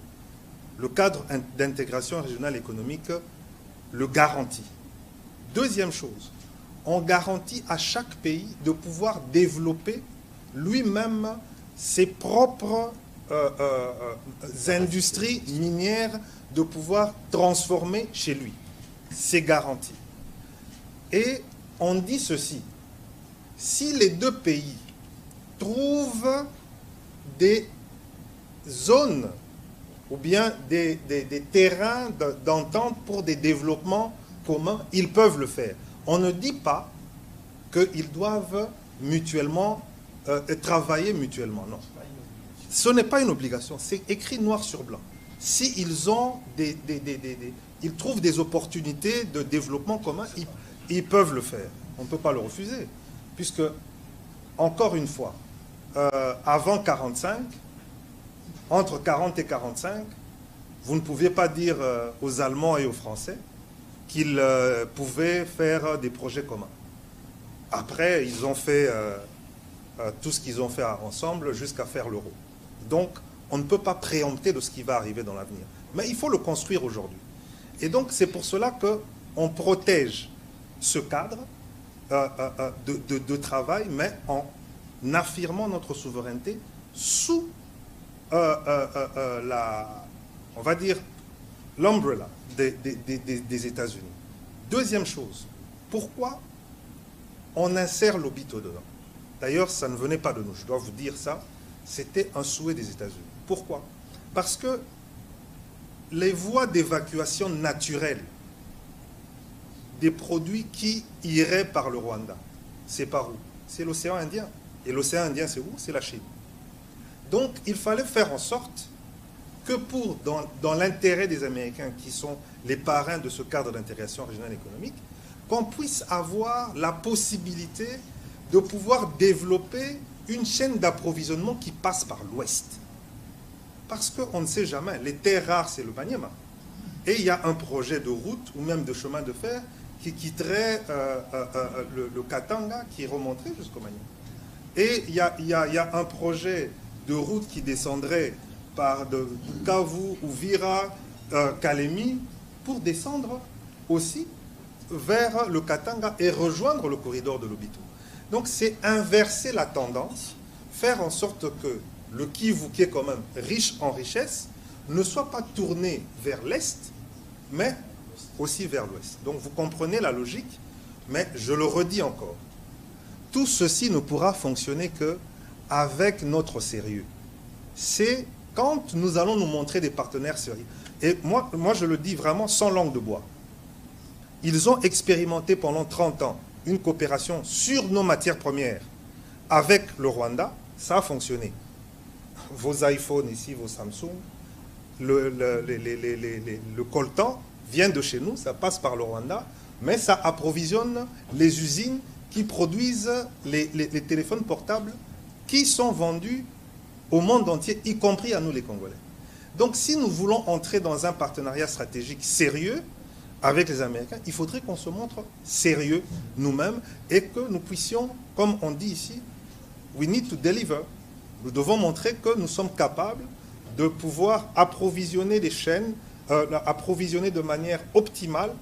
Le cadre d'intégration régionale économique le garantit. Deuxième chose, on garantit à chaque pays de pouvoir développer lui-même ses propres industries minières, de pouvoir transformer chez lui. C'est garanti. Et on dit ceci, si les deux pays trouvent des zones ou bien des terrains d'entente pour des développements communs, ils peuvent le faire. On ne dit pas qu'ils doivent mutuellement travailler mutuellement, non. Ce n'est pas une obligation, c'est écrit noir sur blanc. S'ils ont ils trouvent des opportunités de développement commun, ils peuvent le faire. On ne peut pas le refuser. Puisque, encore une fois, avant 45, entre 40 et 45, vous ne pouviez pas dire aux Allemands et aux Français qu'ils pouvaient faire des projets communs. Après, ils ont fait tout ce qu'ils ont fait ensemble jusqu'à faire l'euro. Donc, on ne peut pas préempter de ce qui va arriver dans l'avenir. Mais il faut le construire aujourd'hui. Et donc, c'est pour cela qu'on protège ce cadre de travail, mais en affirmant notre souveraineté sous on va dire, l'umbrella des États-Unis. Deuxième chose, pourquoi on insère l'Obito dedans? D'ailleurs, ça ne venait pas de nous, je dois vous dire ça, c'était un souhait des États-Unis. Pourquoi? Parce que les voies d'évacuation naturelles des produits qui iraient par le Rwanda, c'est par où? C'est l'océan Indien. Et l'océan Indien, c'est où? C'est la Chine. Donc, il fallait faire en sorte que dans l'intérêt des Américains, qui sont les parrains de ce cadre d'intégration régionale économique, qu'on puisse avoir la possibilité de pouvoir développer une chaîne d'approvisionnement qui passe par l'Ouest. Parce qu'on ne sait jamais, les terres rares, c'est le Maniema. Et il y a un projet de route ou même de chemin de fer qui quitterait le Katanga, qui remonterait jusqu'au Maniema. Et il y a un projet de route qui descendrait par de Bukavu, Uvira, Kalemi, pour descendre aussi vers le Katanga et rejoindre le corridor de l'Obito. Donc c'est inverser la tendance, faire en sorte que le Kivu, qui est quand même riche en richesse, ne soit pas tourné vers l'Est, mais aussi vers l'Ouest. Donc vous comprenez la logique, mais je le redis encore. Tout ceci ne pourra fonctionner qu'avec notre sérieux. C'est quand nous allons nous montrer des partenaires sérieux. Et moi, je le dis vraiment sans langue de bois. Ils ont expérimenté pendant 30 ans une coopération sur nos matières premières avec le Rwanda. Ça a fonctionné. Vos iPhones ici, vos Samsung, le coltan vient de chez nous, ça passe par le Rwanda, mais ça approvisionne les usines qui produisent les téléphones portables qui sont vendus au monde entier, y compris à nous les Congolais. Donc si nous voulons entrer dans un partenariat stratégique sérieux avec les Américains, il faudrait qu'on se montre sérieux nous-mêmes et que nous puissions, comme on dit ici, we need to deliver. Nous devons montrer que nous sommes capables de pouvoir approvisionner les chaînes, approvisionner de manière optimale,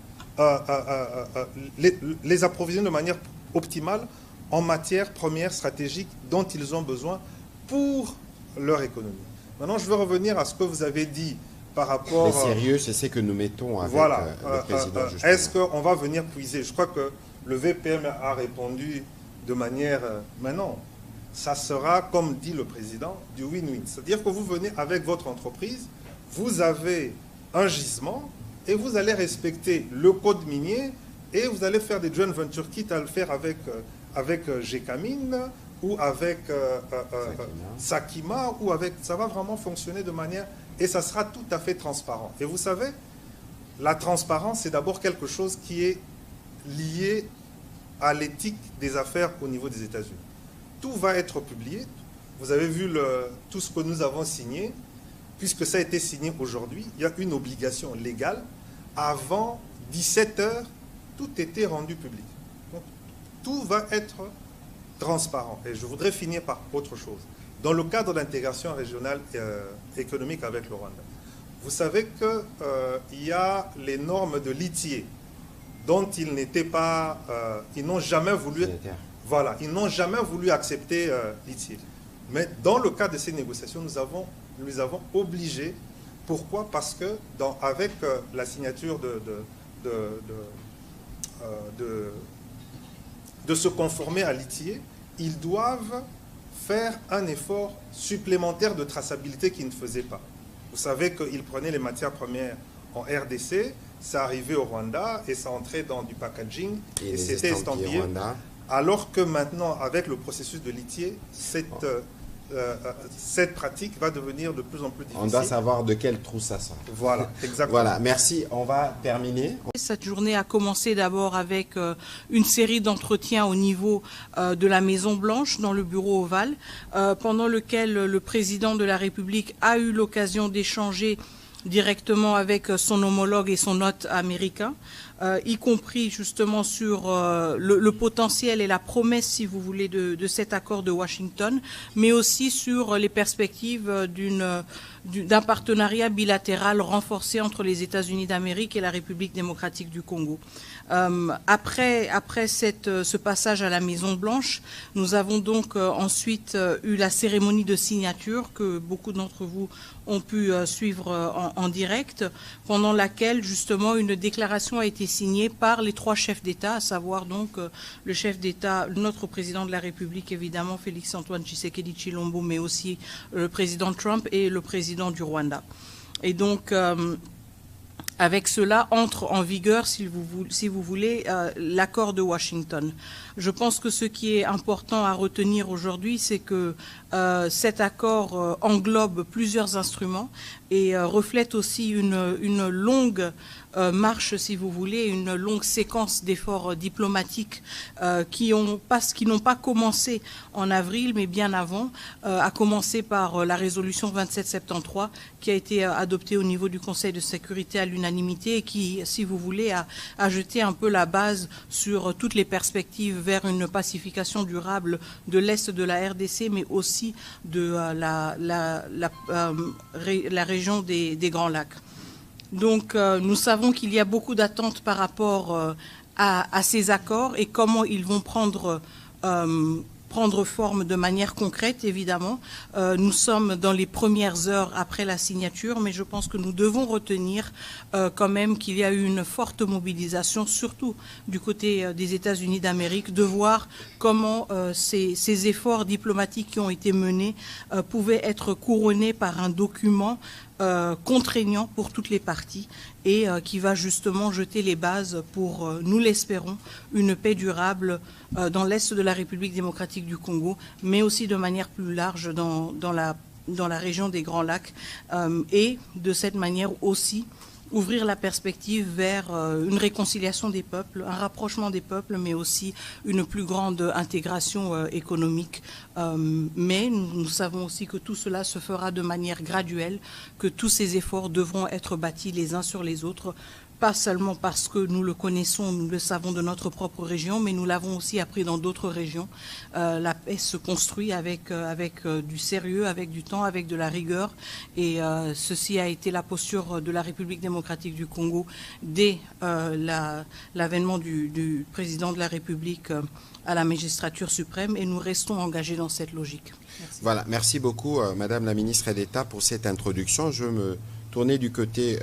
les approvisionner de manière optimale en matières premières stratégiques dont ils ont besoin pour leur économie. Maintenant, je veux revenir à ce que vous avez dit par rapport... Les sérieux, c'est ce que nous mettons avec le président. Est-ce qu'on va venir puiser? Je crois que le VPM a répondu de manière... mais non, ça sera, comme dit le président, du win-win. C'est-à-dire que vous venez avec votre entreprise, vous avez un gisement et vous allez respecter le code minier et vous allez faire des joint ventures, quitte à le faire avec Gécamine ou avec Sakima, ou avec... Ça va vraiment fonctionner de manière... Et ça sera tout à fait transparent. Et vous savez, la transparence, c'est d'abord quelque chose qui est lié à l'éthique des affaires au niveau des États-Unis. Tout va être publié. Vous avez vu tout ce que nous avons signé. Puisque ça a été signé aujourd'hui, il y a une obligation légale. Avant 17 heures, tout était rendu public. Donc, tout va être transparent. Et je voudrais finir par autre chose. Dans le cadre d'intégration régionale économique avec le Rwanda, vous savez qu'il y a les normes de l'ITIE dont ils n'étaient pas... ils n'ont jamais voulu... Voilà, ils n'ont jamais voulu accepter l'ITIE. Mais dans le cadre de ces négociations, nous les avons obligés. Pourquoi? Parce que avec la signature de se conformer à l'ITIE, ils doivent faire un effort supplémentaire de traçabilité qu'ils ne faisaient pas. Vous savez qu'ils prenaient les matières premières en RDC, ça arrivait au Rwanda et ça entrait dans du packaging et c'était estampillé. Alors que maintenant, avec le processus de l'ITIE, cette pratique va devenir de plus en plus difficile. On doit savoir de quel trou ça sort. Voilà, exactement. Voilà, merci. On va terminer. Cette journée a commencé d'abord avec une série d'entretiens au niveau de la Maison-Blanche, dans le bureau ovale, pendant lequel le président de la République a eu l'occasion d'échanger directement avec son homologue et son hôte américain. y compris justement sur le potentiel et la promesse, si vous voulez, de cet accord de Washington, mais aussi sur les perspectives d'un partenariat bilatéral renforcé entre les États-Unis d'Amérique et la République démocratique du Congo. Après ce passage à la Maison-Blanche, nous avons donc ensuite eu la cérémonie de signature que beaucoup d'entre vous ont pu suivre en direct, pendant laquelle justement une déclaration a été signée par les 3 chefs d'État, à savoir donc le chef d'État, notre président de la République évidemment, Félix-Antoine Tshisekedi Tshilombo, mais aussi le président Trump et le président du Rwanda. Et donc, avec cela, entre en vigueur, si vous voulez, l'accord de Washington. Je pense que ce qui est important à retenir aujourd'hui, c'est que cet accord englobe plusieurs instruments et reflète aussi une longue marche, si vous voulez, une longue séquence d'efforts diplomatiques qui n'ont pas commencé en avril, mais bien avant, à commencer par la résolution 2773 qui a été adoptée au niveau du Conseil de sécurité à l'unanimité et qui, si vous voulez, a jeté un peu la base sur toutes les perspectives vers une pacification durable de l'Est de la RDC, mais aussi de la région des Grands Lacs. Donc, nous savons qu'il y a beaucoup d'attentes par rapport à ces accords et comment ils vont prendre forme de manière concrète, évidemment. Nous sommes dans les premières heures après la signature, mais je pense que nous devons retenir quand même qu'il y a eu une forte mobilisation, surtout du côté des États-Unis d'Amérique, de voir comment ces efforts diplomatiques qui ont été menés pouvaient être couronnés par un document contraignant pour toutes les parties et qui va justement jeter les bases pour, nous l'espérons, une paix durable dans l'Est de la République démocratique du Congo, mais aussi de manière plus large dans la région des Grands Lacs et de cette manière aussi ouvrir la perspective vers une réconciliation des peuples, un rapprochement des peuples, mais aussi une plus grande intégration économique. Mais nous savons aussi que tout cela se fera de manière graduelle, que tous ces efforts devront être bâtis les uns sur les autres, pas seulement parce que nous le connaissons, nous le savons de notre propre région, mais nous l'avons aussi appris dans d'autres régions. La paix se construit avec du sérieux, avec du temps, avec de la rigueur. Et ceci a été la posture de la République démocratique du Congo dès l'avènement du président de la République à la magistrature suprême. Et nous restons engagés dans cette logique. Merci. Voilà, merci beaucoup, Madame la ministre d'État, pour cette introduction. Je me tourner du côté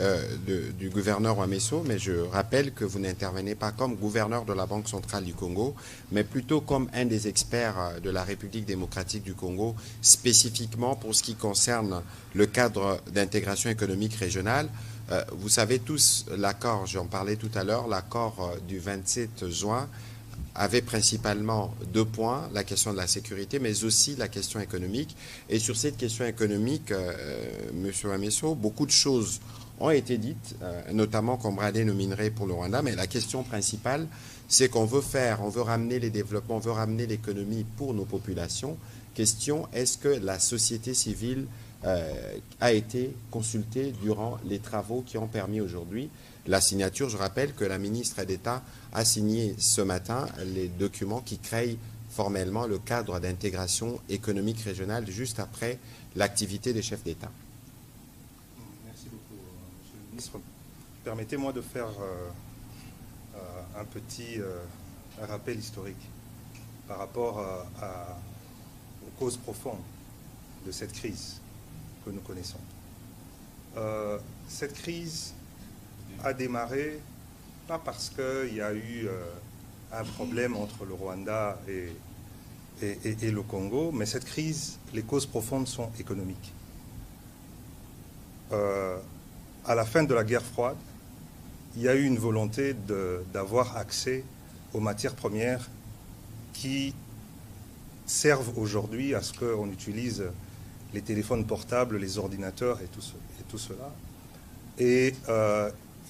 du gouverneur Wameso, mais je rappelle que vous n'intervenez pas comme gouverneur de la Banque centrale du Congo, mais plutôt comme un des experts de la République démocratique du Congo, spécifiquement pour ce qui concerne le cadre d'intégration économique régionale. Vous savez tous, l'accord, j'en parlais tout à l'heure, l'accord du 27 juin avait principalement 2 points, la question de la sécurité, mais aussi la question économique. Et sur cette question économique, M. Wameso, beaucoup de choses ont été dites, notamment qu'on bradait nos minerais pour le Rwanda, mais la question principale, c'est qu'on veut ramener les développements, on veut ramener l'économie pour nos populations. Question, est-ce que la société civile a été consultée durant les travaux qui ont permis aujourd'hui la signature? Je rappelle que la ministre d'État a signé ce matin les documents qui créent formellement le cadre d'intégration économique régionale juste après l'activité des chefs d'État. Merci beaucoup, Monsieur le ministre. Permettez-moi de faire un petit rappel historique par rapport aux causes profondes de cette crise que nous connaissons. Cette crise a démarré pas parce qu'il y a eu un problème entre le Rwanda et le Congo, mais cette crise, les causes profondes sont économiques. À la fin de la guerre froide, il y a eu une volonté d'avoir accès aux matières premières qui servent aujourd'hui à ce qu'on utilise les téléphones portables, les ordinateurs et tout cela. Et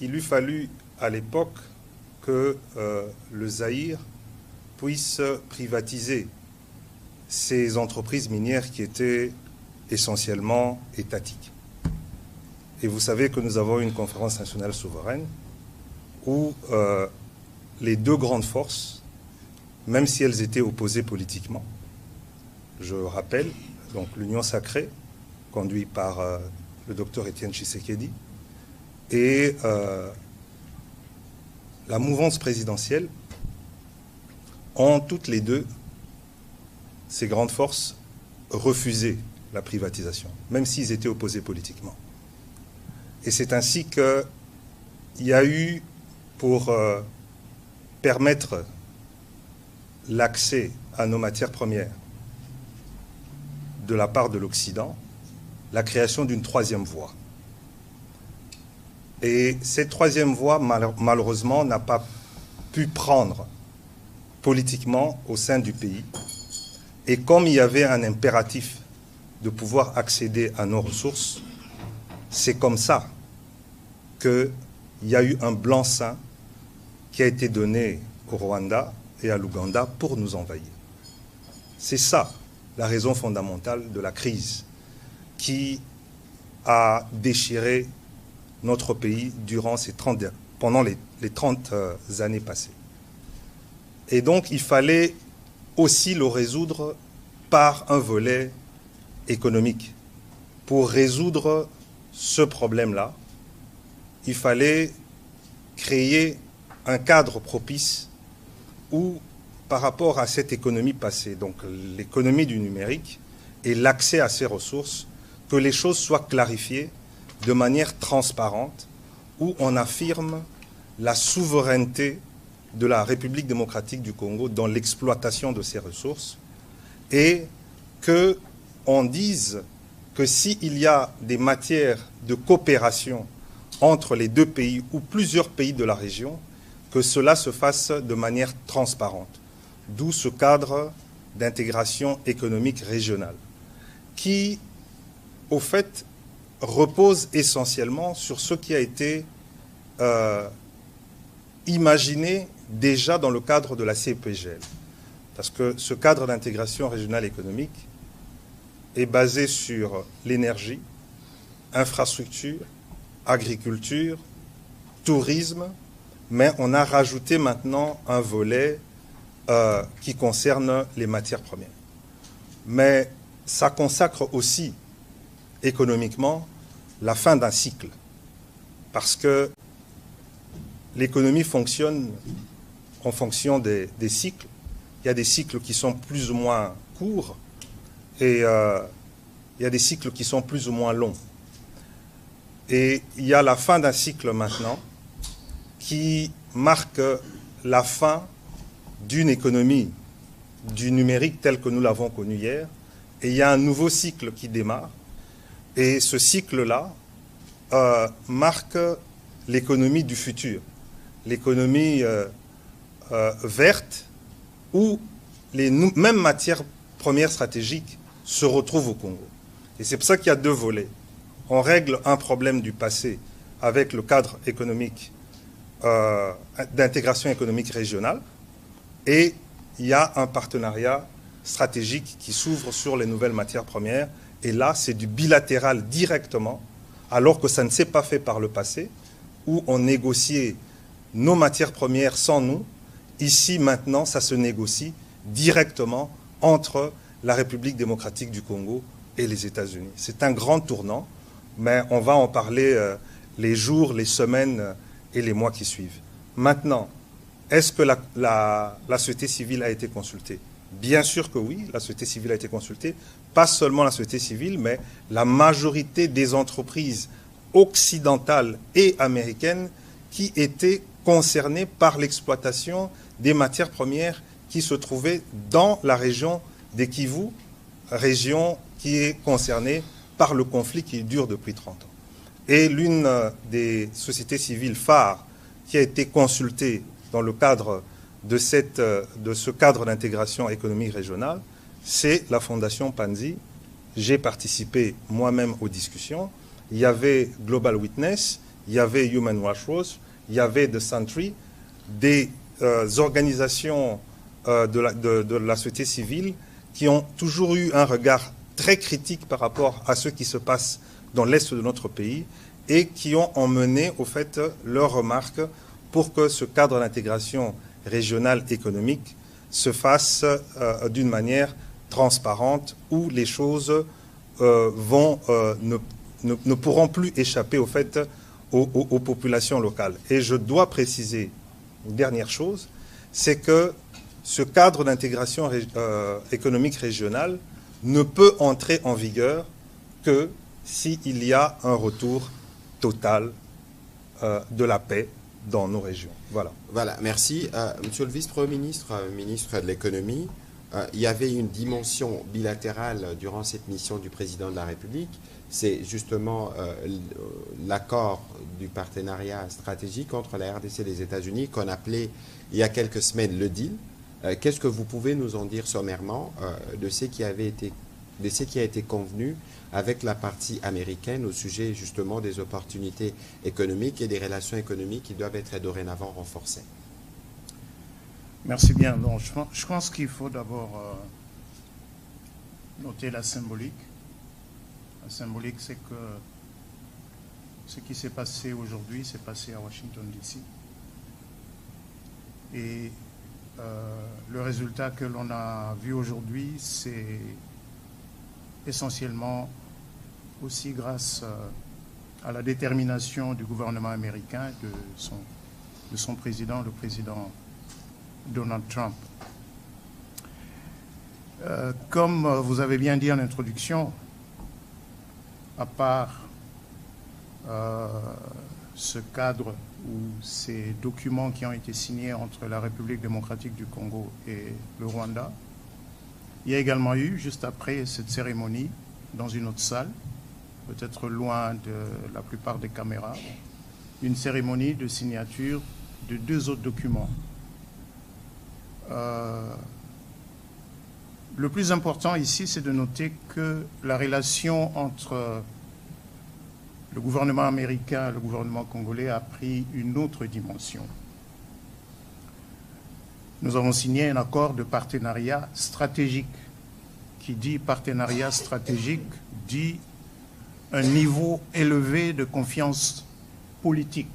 il eût fallu à l'époque que le Zaïre puisse privatiser ces entreprises minières qui étaient essentiellement étatiques. Et vous savez que nous avons une conférence nationale souveraine où les deux grandes forces, même si elles étaient opposées politiquement, je rappelle, donc l'Union sacrée, conduite par le docteur Étienne Tshisekedi, et la mouvance présidentielle, ont toutes les deux, ces grandes forces, refusé la privatisation, même s'ils étaient opposés politiquement. Et c'est ainsi qu'il y a eu, pour permettre l'accès à nos matières premières de la part de l'Occident, la création d'une troisième voie. Et cette troisième voie, malheureusement, n'a pas pu prendre politiquement au sein du pays. Et comme il y avait un impératif de pouvoir accéder à nos ressources, c'est comme ça qu'il y a eu un blanc-seing qui a été donné au Rwanda et à l'Ouganda pour nous envahir. C'est ça la raison fondamentale de la crise qui a déchiré notre pays pendant les 30 années passées. Et donc il fallait aussi le résoudre par un volet économique. Pour résoudre ce problème-là, il fallait créer un cadre propice où, par rapport à cette économie passée, donc l'économie du numérique et l'accès à ces ressources, que les choses soient clarifiées de manière transparente, où on affirme la souveraineté de la République démocratique du Congo dans l'exploitation de ces ressources, et qu'on dise que s'il y a des matières de coopération entre les deux pays ou plusieurs pays de la région, que cela se fasse de manière transparente. D'où ce cadre d'intégration économique régionale, qui, au fait, repose essentiellement sur ce qui a été imaginé déjà dans le cadre de la CEPGL. Parce que ce cadre d'intégration régionale économique est basé sur l'énergie, infrastructure, agriculture, tourisme, mais on a rajouté maintenant un volet qui concerne les matières premières. Mais ça consacre aussi économiquement la fin d'un cycle, parce que l'économie fonctionne en fonction des cycles. Il y a des cycles qui sont plus ou moins courts et il y a des cycles qui sont plus ou moins longs. Et il y a la fin d'un cycle maintenant qui marque la fin d'une économie du numérique telle que nous l'avons connue hier. Et il y a un nouveau cycle qui démarre. Et ce cycle-là marque l'économie du futur, l'économie verte, où les mêmes matières premières stratégiques se retrouvent au Congo. Et c'est pour ça qu'il y a deux volets. On règle un problème du passé avec le cadre économique d'intégration économique régionale, et il y a un partenariat stratégique qui s'ouvre sur les nouvelles matières premières. Et là, c'est du bilatéral directement, alors que ça ne s'est pas fait par le passé, où on négociait nos matières premières sans nous. Ici, maintenant, ça se négocie directement entre la République démocratique du Congo et les États-Unis. C'est un grand tournant, mais on va en parler les jours, les semaines et les mois qui suivent. Maintenant, est-ce que la société civile a été consultée? Bien sûr que oui, la société civile a été consultée. Pas seulement la société civile, mais la majorité des entreprises occidentales et américaines qui étaient concernées par l'exploitation des matières premières qui se trouvaient dans la région des Kivu, région qui est concernée par le conflit qui dure depuis 30 ans. Et l'une des sociétés civiles phares qui a été consultée dans le cadre de ce cadre d'intégration économique régionale, c'est la Fondation Panzi. J'ai participé moi-même aux discussions. Il y avait Global Witness, il y avait Human Rights Watch, il y avait The Sentry, des organisations de la société civile qui ont toujours eu un regard très critique par rapport à ce qui se passe dans l'est de notre pays et qui ont emmené, au fait, leurs remarques pour que ce cadre d'intégration régionale économique se fasse d'une manière transparente, où les choses ne pourront plus échapper au fait aux populations locales. Et je dois préciser une dernière chose, c'est que ce cadre d'intégration économique régionale ne peut entrer en vigueur que s'il y a un retour total de la paix dans nos régions. Voilà. Voilà, merci. Monsieur le vice-premier ministre, ministre de l'économie, il y avait une dimension bilatérale durant cette mission du président de la République. C'est justement l'accord du partenariat stratégique entre la RDC et les États-Unis qu'on appelait il y a quelques semaines le deal. Qu'est-ce que vous pouvez nous en dire sommairement de ce qui a été convenu avec la partie américaine au sujet justement des opportunités économiques et des relations économiques qui doivent être dorénavant renforcées? Merci bien. Donc, je pense qu'il faut d'abord noter la symbolique. La symbolique, c'est que ce qui s'est passé aujourd'hui s'est passé à Washington, D.C. Et le résultat que l'on a vu aujourd'hui, c'est essentiellement aussi grâce à la détermination du gouvernement américain, de son président, le président Donald Trump. Comme vous avez bien dit en introduction, à part ce cadre ou ces documents qui ont été signés entre la République démocratique du Congo et le Rwanda, il y a également eu, juste après cette cérémonie, dans une autre salle, peut-être loin de la plupart des caméras, une cérémonie de signature de 2 autres documents. Le plus important ici, c'est de noter que la relation entre le gouvernement américain et le gouvernement congolais a pris une autre dimension. Nous avons signé un accord de partenariat stratégique. Qui dit partenariat stratégique dit un niveau élevé de confiance politique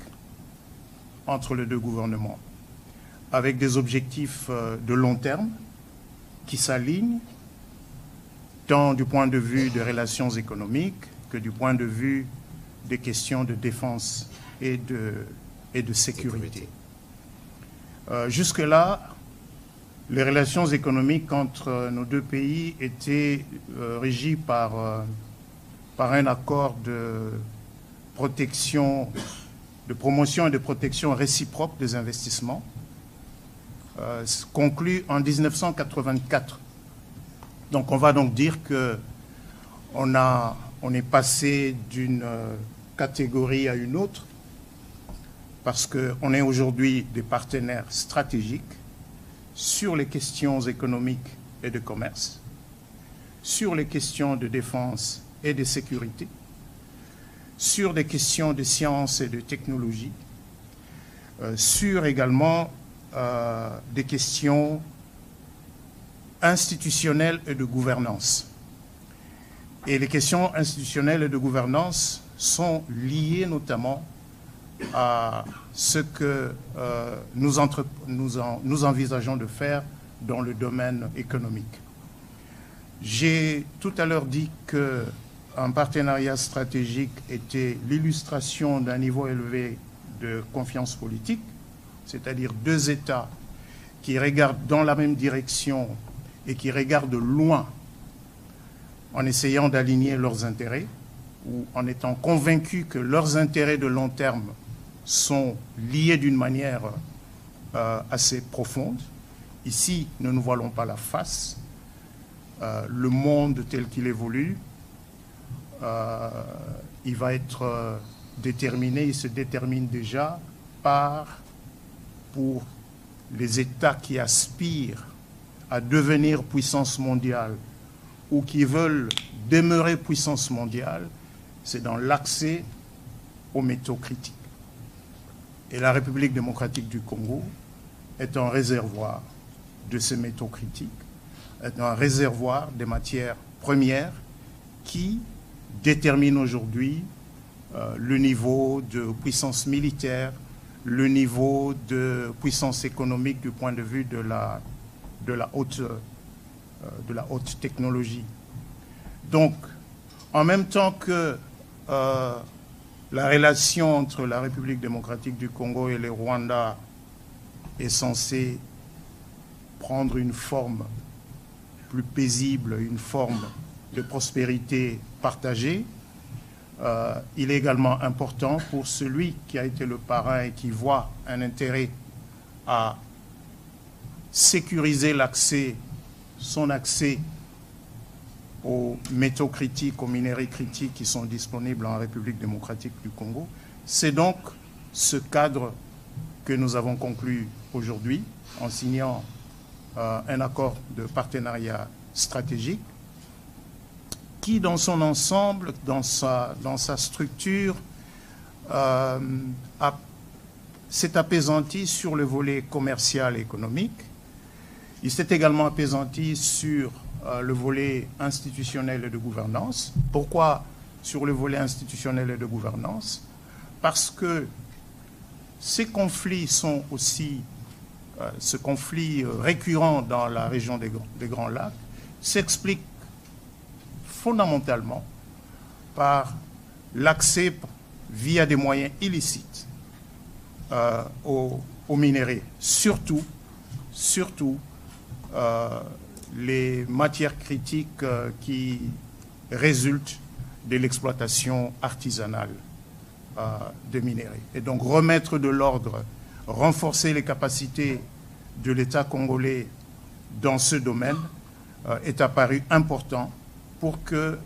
entre les 2 gouvernements, avec des objectifs de long terme qui s'alignent tant du point de vue des relations économiques que du point de vue des questions de défense et de sécurité. Jusque-là, les relations économiques entre nos 2 pays étaient régies par un accord de protection, de promotion et de protection réciproque des investissements, conclu en 1984. Donc on va donc dire qu'on est passé d'une catégorie à une autre, parce qu'on est aujourd'hui des partenaires stratégiques sur les questions économiques et de commerce, sur les questions de défense et de sécurité, sur des questions de sciences et de technologie, sur également des questions institutionnelles et de gouvernance. Et les questions institutionnelles et de gouvernance sont liées notamment à ce que nous envisageons de faire dans le domaine économique. J'ai tout à l'heure dit qu'un partenariat stratégique était l'illustration d'un niveau élevé de confiance politique, c'est-à-dire 2 États qui regardent dans la même direction et qui regardent loin en essayant d'aligner leurs intérêts ou en étant convaincus que leurs intérêts de long terme sont liés d'une manière assez profonde. Ici, ne nous voilons pas la face. Le monde tel qu'il évolue, il va être déterminé, il se détermine déjà pour les États qui aspirent à devenir puissance mondiale ou qui veulent demeurer puissance mondiale, c'est dans l'accès aux métaux critiques. Et la République démocratique du Congo est un réservoir de ces métaux critiques, est un réservoir des matières premières qui détermine aujourd'hui le niveau de puissance militaire, le niveau de puissance économique du point de vue de la haute technologie. Donc, en même temps que la relation entre la République démocratique du Congo et le Rwanda est censée prendre une forme plus paisible, une forme de prospérité partagée, il est également important pour celui qui a été le parrain et qui voit un intérêt à sécuriser son accès aux métaux critiques, aux minéraux critiques qui sont disponibles en République démocratique du Congo. C'est donc ce cadre que nous avons conclu aujourd'hui en signant un accord de partenariat stratégique qui, dans son ensemble, dans sa structure, s'est apaisanti sur le volet commercial et économique. Il s'est également apaisanti sur le volet institutionnel et de gouvernance. Pourquoi sur le volet institutionnel et de gouvernance? Parce que ces conflits sont aussi, ce conflit récurrent dans la région des Grands Lacs s'explique fondamentalement par l'accès via des moyens illicites aux minéraux, surtout les matières critiques qui résultent de l'exploitation artisanale de minéraux. Et donc remettre de l'ordre, renforcer les capacités de l'État congolais dans ce domaine est apparu important pour que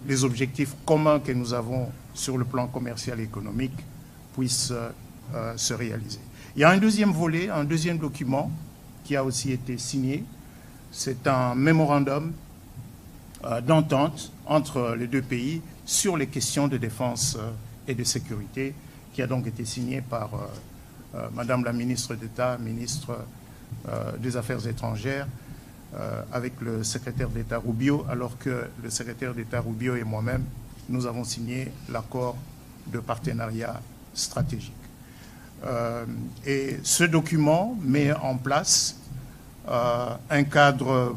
les objectifs communs que nous avons sur le plan commercial et économique puissent se réaliser. Il y a un deuxième volet, un deuxième document qui a aussi été signé. C'est un mémorandum d'entente entre les deux pays sur les questions de défense et de sécurité qui a donc été signé par Madame la ministre d'État, ministre des Affaires étrangères, avec le secrétaire d'État Rubio, alors que le secrétaire d'État Rubio et moi-même, nous avons signé l'accord de partenariat stratégique. Et ce document met en place un cadre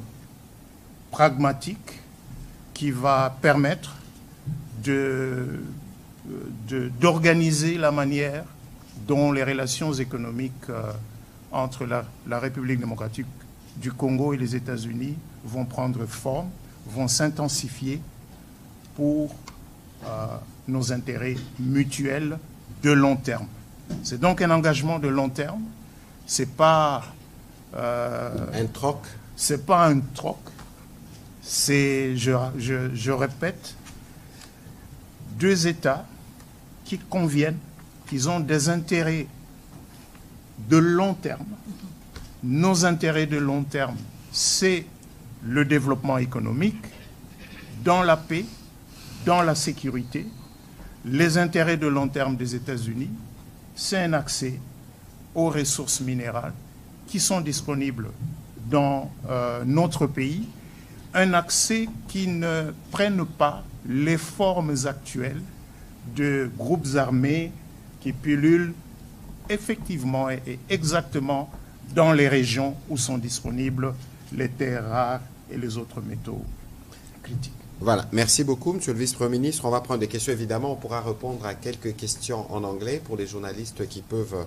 pragmatique qui va permettre d'organiser la manière dont les relations économiques entre la République démocratique du Congo et les États-Unis vont prendre forme, vont s'intensifier pour nos intérêts mutuels de long terme. C'est donc un engagement de long terme. C'est pas un troc. C'est pas un troc. C'est, je répète, deux États qui conviennent, qui ont des intérêts de long terme. Nos intérêts de long terme, c'est le développement économique, dans la paix, dans la sécurité. Les intérêts de long terme des États-Unis, c'est un accès aux ressources minérales qui sont disponibles dans notre pays, un accès qui ne prenne pas les formes actuelles de groupes armés qui pullulent effectivement et exactement dans les régions où sont disponibles les terres rares et les autres métaux critiques. Voilà, merci beaucoup, Monsieur le Vice-Premier ministre. On va prendre des questions, évidemment. On pourra répondre à quelques questions en anglais pour les journalistes qui peuvent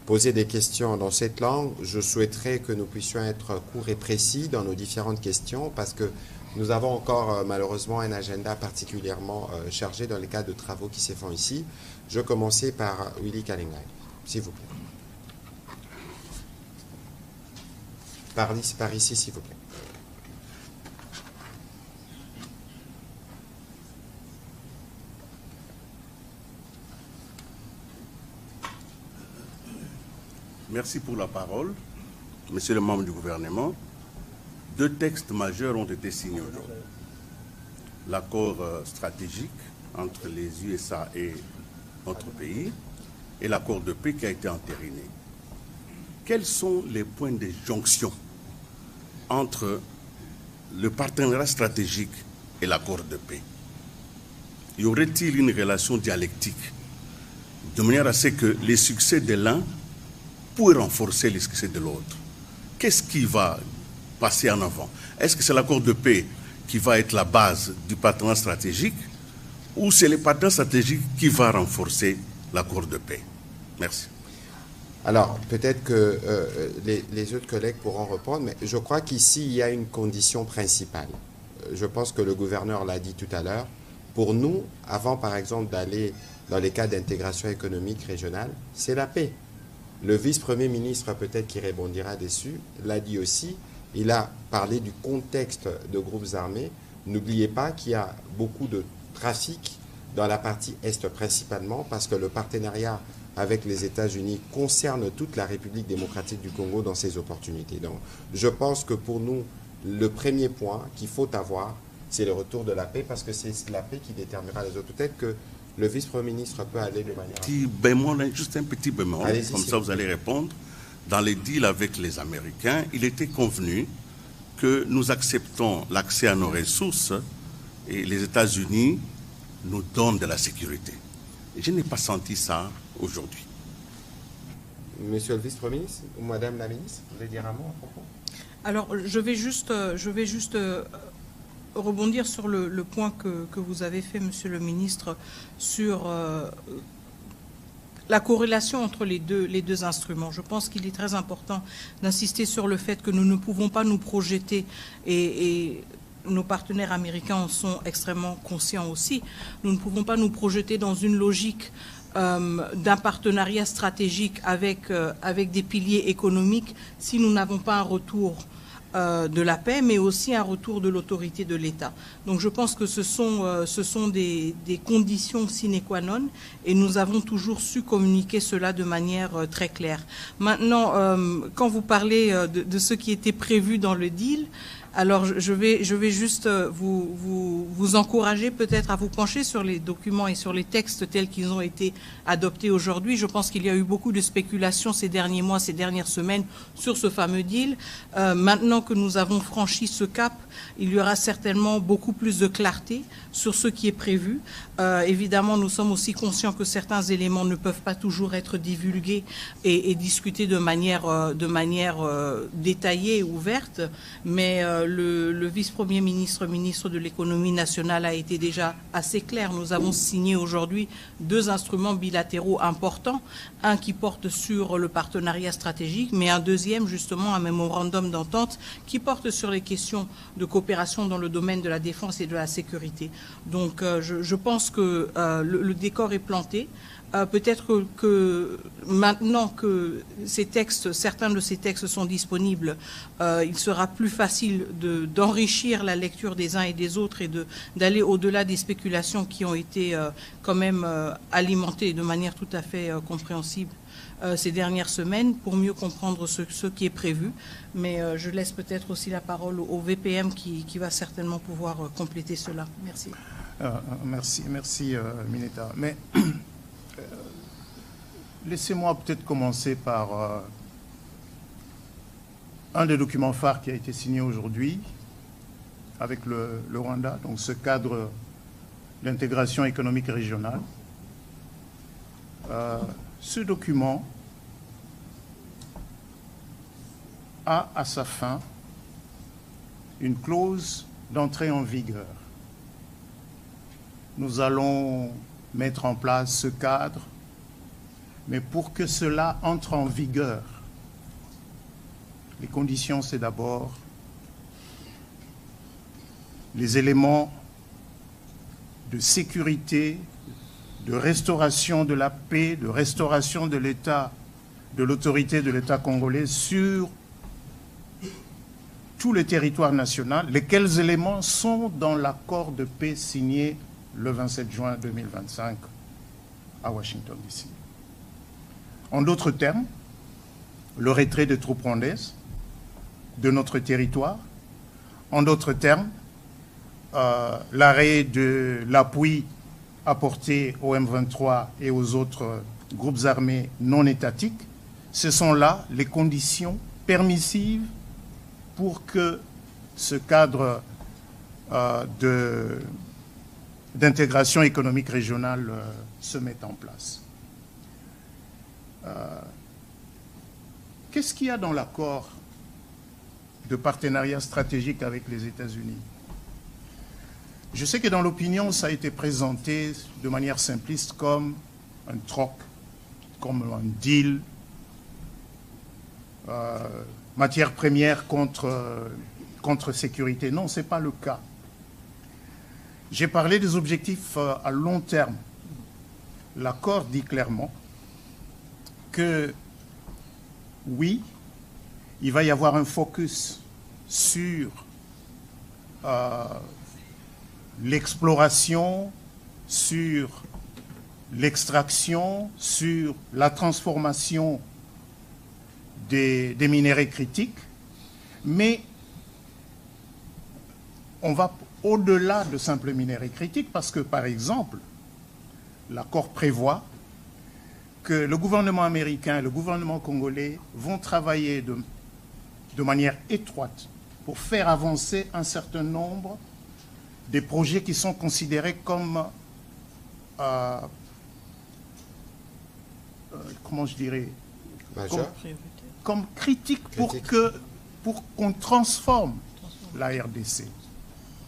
poser des questions dans cette langue. Je souhaiterais que nous puissions être courts et précis dans nos différentes questions parce que nous avons encore malheureusement un agenda particulièrement chargé dans les cas de travaux qui se font ici. Je vais commencer par Willy Kalingai, s'il vous plaît. Par ici, s'il vous plaît. Merci pour la parole. Monsieur le membre du gouvernement, deux textes majeurs ont été signés aujourd'hui. L'accord stratégique entre les USA et notre pays et l'accord de paix qui a été entériné. Quels sont les points de jonction entre le partenariat stratégique et l'accord de paix? Y aurait-il une relation dialectique de manière à ce que les succès de l'un puissent renforcer les succès de l'autre. Qu'est-ce qui va passer en avant? Est-ce que c'est l'accord de paix qui va être la base du partenariat stratégique ou c'est le partenariat stratégique qui va renforcer l'accord de paix? Merci. Alors, peut-être que les autres collègues pourront répondre, mais je crois qu'ici, il y a une condition principale. Je pense que le gouverneur l'a dit tout à l'heure. Pour nous, avant, par exemple, d'aller dans les cas d'intégration économique régionale, c'est la paix. Le vice-premier ministre, peut-être qui rebondira dessus, l'a dit aussi. Il a parlé du contexte de groupes armés. N'oubliez pas qu'il y a beaucoup de trafic dans la partie Est principalement, parce que le partenariat avec les États-Unis concerne toute la République démocratique du Congo dans ses opportunités. Donc, je pense que pour nous, le premier point qu'il faut avoir, c'est le retour de la paix, parce que c'est la paix qui déterminera les autres. Peut-être que le vice-premier ministre peut aller de manière... Petit bémol, juste un petit bémol, comme ça vous allez répondre. Dans les deals avec les Américains, il était convenu que nous acceptons l'accès à nos ressources et les États-Unis nous donnent de la sécurité. Et je n'ai pas senti ça aujourd'hui. Monsieur le vice-premier ministre ou madame la ministre, vous voulez dire un mot à propos? Alors, je vais juste rebondir sur le point que vous avez fait, monsieur le ministre, sur la corrélation entre les deux instruments. Je pense qu'il est très important d'insister sur le fait que nous ne pouvons pas nous projeter et nos partenaires américains en sont extrêmement conscients aussi. Nous ne pouvons pas nous projeter dans une logique d'un partenariat stratégique avec des piliers économiques si nous n'avons pas un retour de la paix, mais aussi un retour de l'autorité de l'État. Donc je pense que ce sont des conditions sine qua non et nous avons toujours su communiquer cela de manière très claire. Maintenant, quand vous parlez de ce qui était prévu dans le deal, alors je vais juste vous encourager peut-être à vous pencher sur les documents et sur les textes tels qu'ils ont été adoptés aujourd'hui. Je pense qu'il y a eu beaucoup de spéculations ces derniers mois, ces dernières semaines sur ce fameux deal. Maintenant que nous avons franchi ce cap, il y aura certainement beaucoup plus de clarté sur ce qui est prévu. Évidemment, nous sommes aussi conscients que certains éléments ne peuvent pas toujours être divulgués et discutés de manière détaillée et ouverte, mais le vice-premier ministre, ministre de l'économie nationale a été déjà assez clair. Nous avons signé aujourd'hui 2 instruments bilatéraux importants, un qui porte sur le partenariat stratégique, mais un deuxième, justement, un mémorandum d'entente qui porte sur les questions de coopération dans le domaine de la défense et de la sécurité. Donc, je pense que le décor est planté. Peut-être que maintenant que certains de ces textes sont disponibles, il sera plus facile d'enrichir la lecture des uns et des autres et d'aller au-delà des spéculations qui ont été quand même alimentées de manière tout à fait compréhensible ces dernières semaines pour mieux comprendre ce qui est prévu. Mais je laisse peut-être aussi la parole au VPM qui va certainement pouvoir compléter cela. Merci. Merci Mineta. Mais laissez-moi peut-être commencer par un des documents phares qui a été signé aujourd'hui avec le Rwanda, donc ce cadre d'intégration économique régionale. Ce document a à sa fin une clause d'entrée en vigueur. Nous allons mettre en place ce cadre, mais pour que cela entre en vigueur, les conditions, c'est d'abord les éléments de sécurité, de restauration de la paix, de restauration de l'État, de l'autorité de l'État congolais sur tout le territoire national, lesquels éléments sont dans l'accord de paix signé le 27 juin 2025 à Washington, D.C. En d'autres termes, le retrait des troupes rwandaises de notre territoire. En d'autres termes, l'arrêt de l'appui apporté au M23 et aux autres groupes armés non étatiques. Ce sont là les conditions permissives pour que ce cadre d'intégration économique régionale se mette en place. Qu'est-ce qu'il y a dans l'accord de partenariat stratégique avec les États-Unis? Je sais que dans l'opinion, ça a été présenté de manière simpliste comme un troc, comme un deal, matière première contre sécurité. Non, ce n'est pas le cas. J'ai parlé des objectifs à long terme. L'accord dit clairement que, oui, il va y avoir un focus sur l'exploration, sur l'extraction, sur la transformation des minéraux critiques, mais on va au-delà de simples minéraux critiques parce que, par exemple, l'accord prévoit que le gouvernement américain et le gouvernement congolais vont travailler de manière étroite pour faire avancer un certain nombre des projets qui sont considérés comme, comment je dirais, comme critiques pour qu'on transforme la RDC.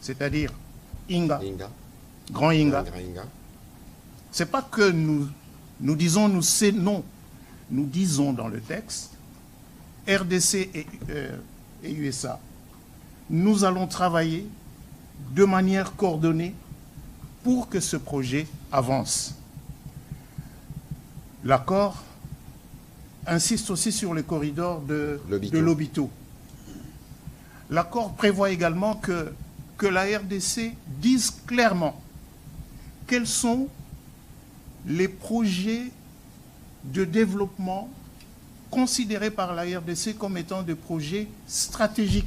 C'est-à-dire Inga, Grand Inga. Ce n'est pas que nous disons non. Nous disons dans le texte, RDC et USA, nous allons travailler de manière coordonnée pour que ce projet avance. L'accord insiste aussi sur le corridor de Lobito. L'accord prévoit également que la RDC dise clairement quels sont les projets de développement considérés par la RDC comme étant des projets stratégiques.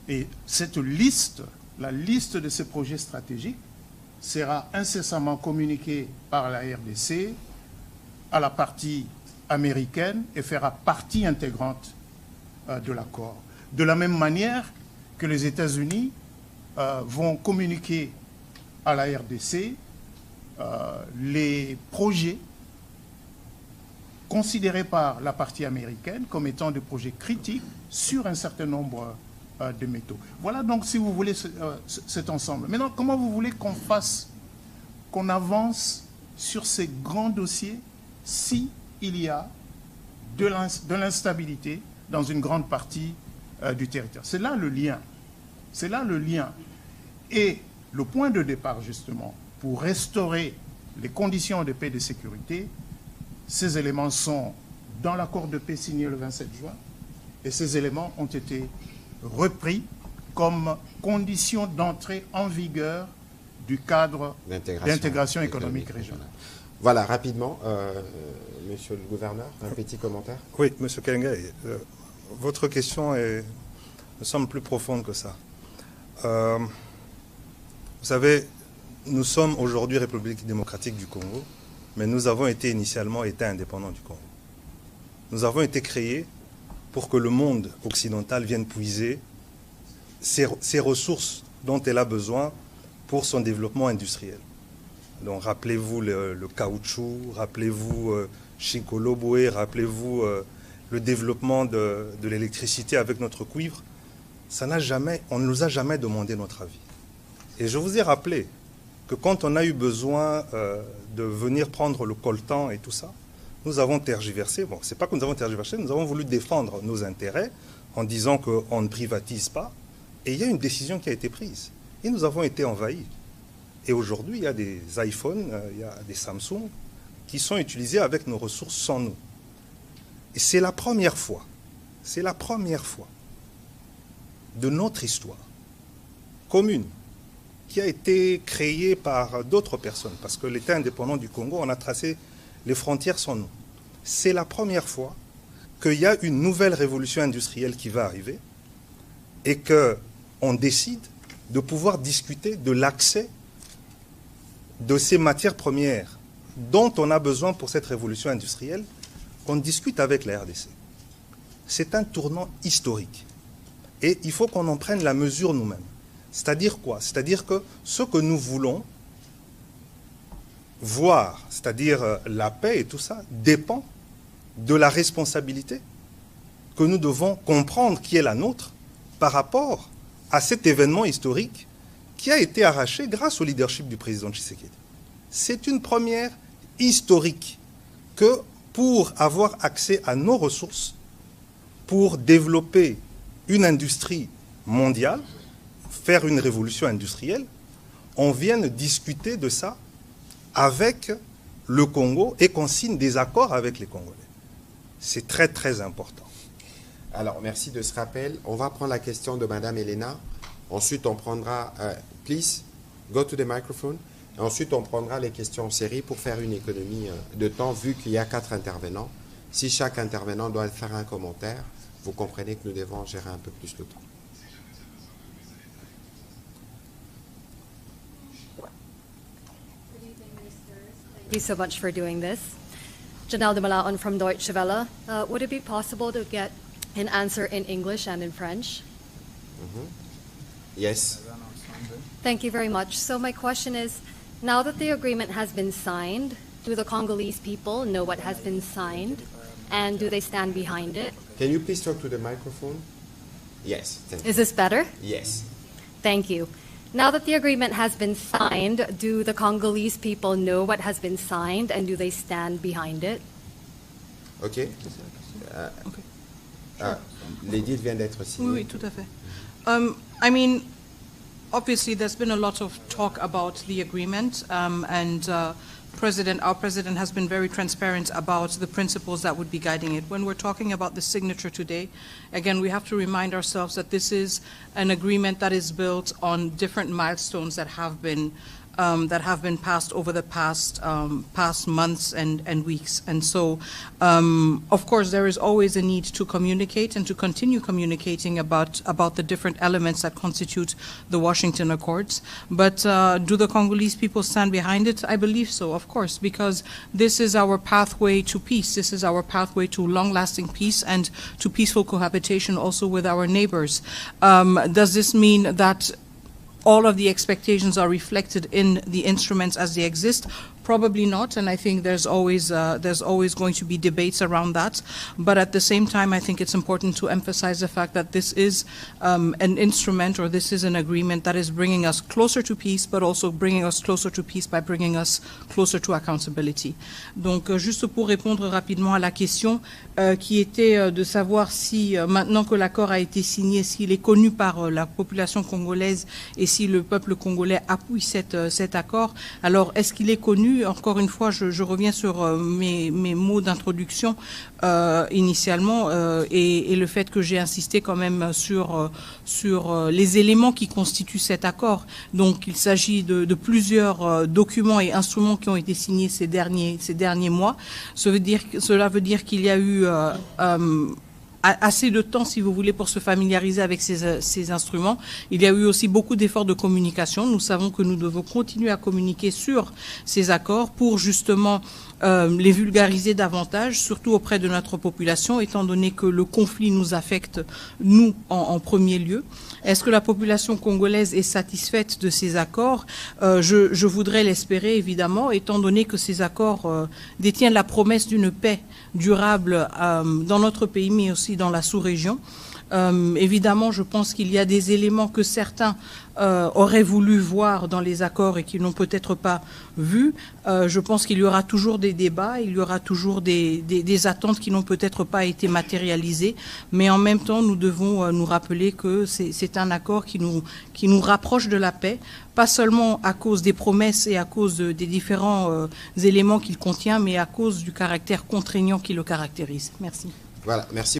Et cette liste, la liste de ces projets stratégiques, sera incessamment communiquée par la RDC à la partie américaine et fera partie intégrante de l'accord. De la même manière que les États-Unis vont communiquer à la RDC les projets considérés par la partie américaine comme étant des projets critiques sur un certain nombre de métaux. Voilà donc, si vous voulez, cet ensemble. Maintenant, comment vous voulez qu'on avance sur ces grands dossiers si il y a de l'instabilité dans une grande partie du territoire? C'est là le lien. C'est là le lien. Et le point de départ, justement, pour restaurer les conditions de paix et de sécurité, ces éléments sont dans l'accord de paix signé le 27 juin, et ces éléments ont été repris comme condition d'entrée en vigueur du cadre d'intégration économique régionale. Voilà, rapidement, monsieur le gouverneur, un petit commentaire. Oui, monsieur Kalenga, votre question me semble plus profonde que ça. Vous savez, nous sommes aujourd'hui République démocratique du Congo, mais nous avons été initialement État indépendant du Congo. Nous avons été créés pour que le monde occidental vienne puiser ces ressources dont elle a besoin pour son développement industriel. Donc rappelez-vous le caoutchouc, rappelez-vous Chikolobwe, rappelez-vous le développement de l'électricité avec notre cuivre. On ne nous a jamais demandé notre avis. Et je vous ai rappelé que quand on a eu besoin de venir prendre le coltan et tout ça, nous avons tergiversé. Bon, c'est pas que nous avons tergiversé, nous avons voulu défendre nos intérêts en disant qu'on ne privatise pas. Et il y a une décision qui a été prise. Et nous avons été envahis. Et aujourd'hui, il y a des iPhones, il y a des Samsung qui sont utilisés avec nos ressources sans nous. Et c'est la première fois de notre histoire commune qui a été créée par d'autres personnes. Parce que l'État indépendant du Congo, on a tracé les frontières sans nous. C'est la première fois qu'il y a une nouvelle révolution industrielle qui va arriver et qu'on décide de pouvoir discuter de l'accès de ces matières premières dont on a besoin pour cette révolution industrielle, qu'on discute avec la RDC. C'est un tournant historique. Et il faut qu'on en prenne la mesure nous-mêmes. C'est-à-dire quoi? C'est-à-dire que ce que nous voulons voir, c'est-à-dire la paix et tout ça, dépend de la responsabilité que nous devons comprendre qui est la nôtre par rapport à cet événement historique qui a été arraché grâce au leadership du président Tshisekedi. C'est une première historique que pour avoir accès à nos ressources, pour développer une industrie mondiale, faire une révolution industrielle, on vient de discuter de ça avec le Congo et qu'on signe des accords avec les Congolais. C'est très très important. Alors, merci de ce rappel. On va prendre la question de Madame Elena. Ensuite, on prendra... please, go to the microphone. Et ensuite, on prendra les questions en série pour faire une économie de temps, vu qu'il y a 4 intervenants. Si chaque intervenant doit faire un commentaire, vous comprenez que nous devons gérer un peu plus le temps. Thank you so much for doing this. Janelle de Malaon from Deutsche Welle. Would it be possible to get an answer in English and in French? Yes. Thank you very much. So my question is, now that the agreement has been signed, do the Congolese people know what has been signed, and do they stand behind it? Can you please talk to the microphone? Yes. Thank you. Is this better? Yes. Thank you. Now that the agreement has been signed, do the Congolese people know what has been signed, and do they stand behind it? OK. L'édit vient d'être signé. Oui, tout à fait. I mean, obviously, there's been a lot of talk about the agreement, and our president has been very transparent about the principles that would be guiding it. When we're talking about the signature today, again, we have to remind ourselves that this is an agreement that is built on different milestones that have been passed over the past months and weeks. And so, of course, there is always a need to communicate and to continue communicating about the different elements that constitute the Washington Accords. But do the Congolese people stand behind it? I believe so, of course, because this is our pathway to peace. This is our pathway to long-lasting peace and to peaceful cohabitation also with our neighbors. Does this mean that all of the expectations are reflected in the instruments as they exist? Probably not, and I think there's always going to be debates around that. But at the same time, I think it's important to emphasize the fact that this is an instrument, or this is an agreement that is bringing us closer to peace, but also bringing us closer to peace by bringing us closer to accountability. Donc, juste pour répondre rapidement à la question qui était de savoir si, maintenant que l'accord a été signé, s'il est connu par la population congolaise et si le peuple congolais appuie cet accord. Alors, est-ce qu'il est connu? Encore une fois, je reviens sur mes mots d'introduction initialement et le fait que j'ai insisté quand même sur les éléments qui constituent cet accord. Donc, il s'agit de plusieurs documents et instruments qui ont été signés ces derniers mois. Cela veut dire qu'il y a eu assez de temps, si vous voulez, pour se familiariser avec ces instruments. Il y a eu aussi beaucoup d'efforts de communication. Nous savons que nous devons continuer à communiquer sur ces accords pour justement les vulgariser davantage, surtout auprès de notre population, étant donné que le conflit nous affecte, nous, en premier lieu. Est-ce que la population congolaise est satisfaite de ces accords? Je voudrais l'espérer, évidemment, étant donné que ces accords détiennent la promesse d'une paix durable dans notre pays, mais aussi dans la sous-région. Évidemment, je pense qu'il y a des éléments que certains auraient voulu voir dans les accords et qui n'ont peut-être pas vu. Je pense qu'il y aura toujours des débats, il y aura toujours des attentes qui n'ont peut-être pas été matérialisées, mais en même temps, nous devons nous rappeler que c'est un accord qui nous rapproche de la paix, pas seulement à cause des promesses et à cause des différents éléments qu'il contient, mais à cause du caractère contraignant qui le caractérise. Merci. Voilà, merci.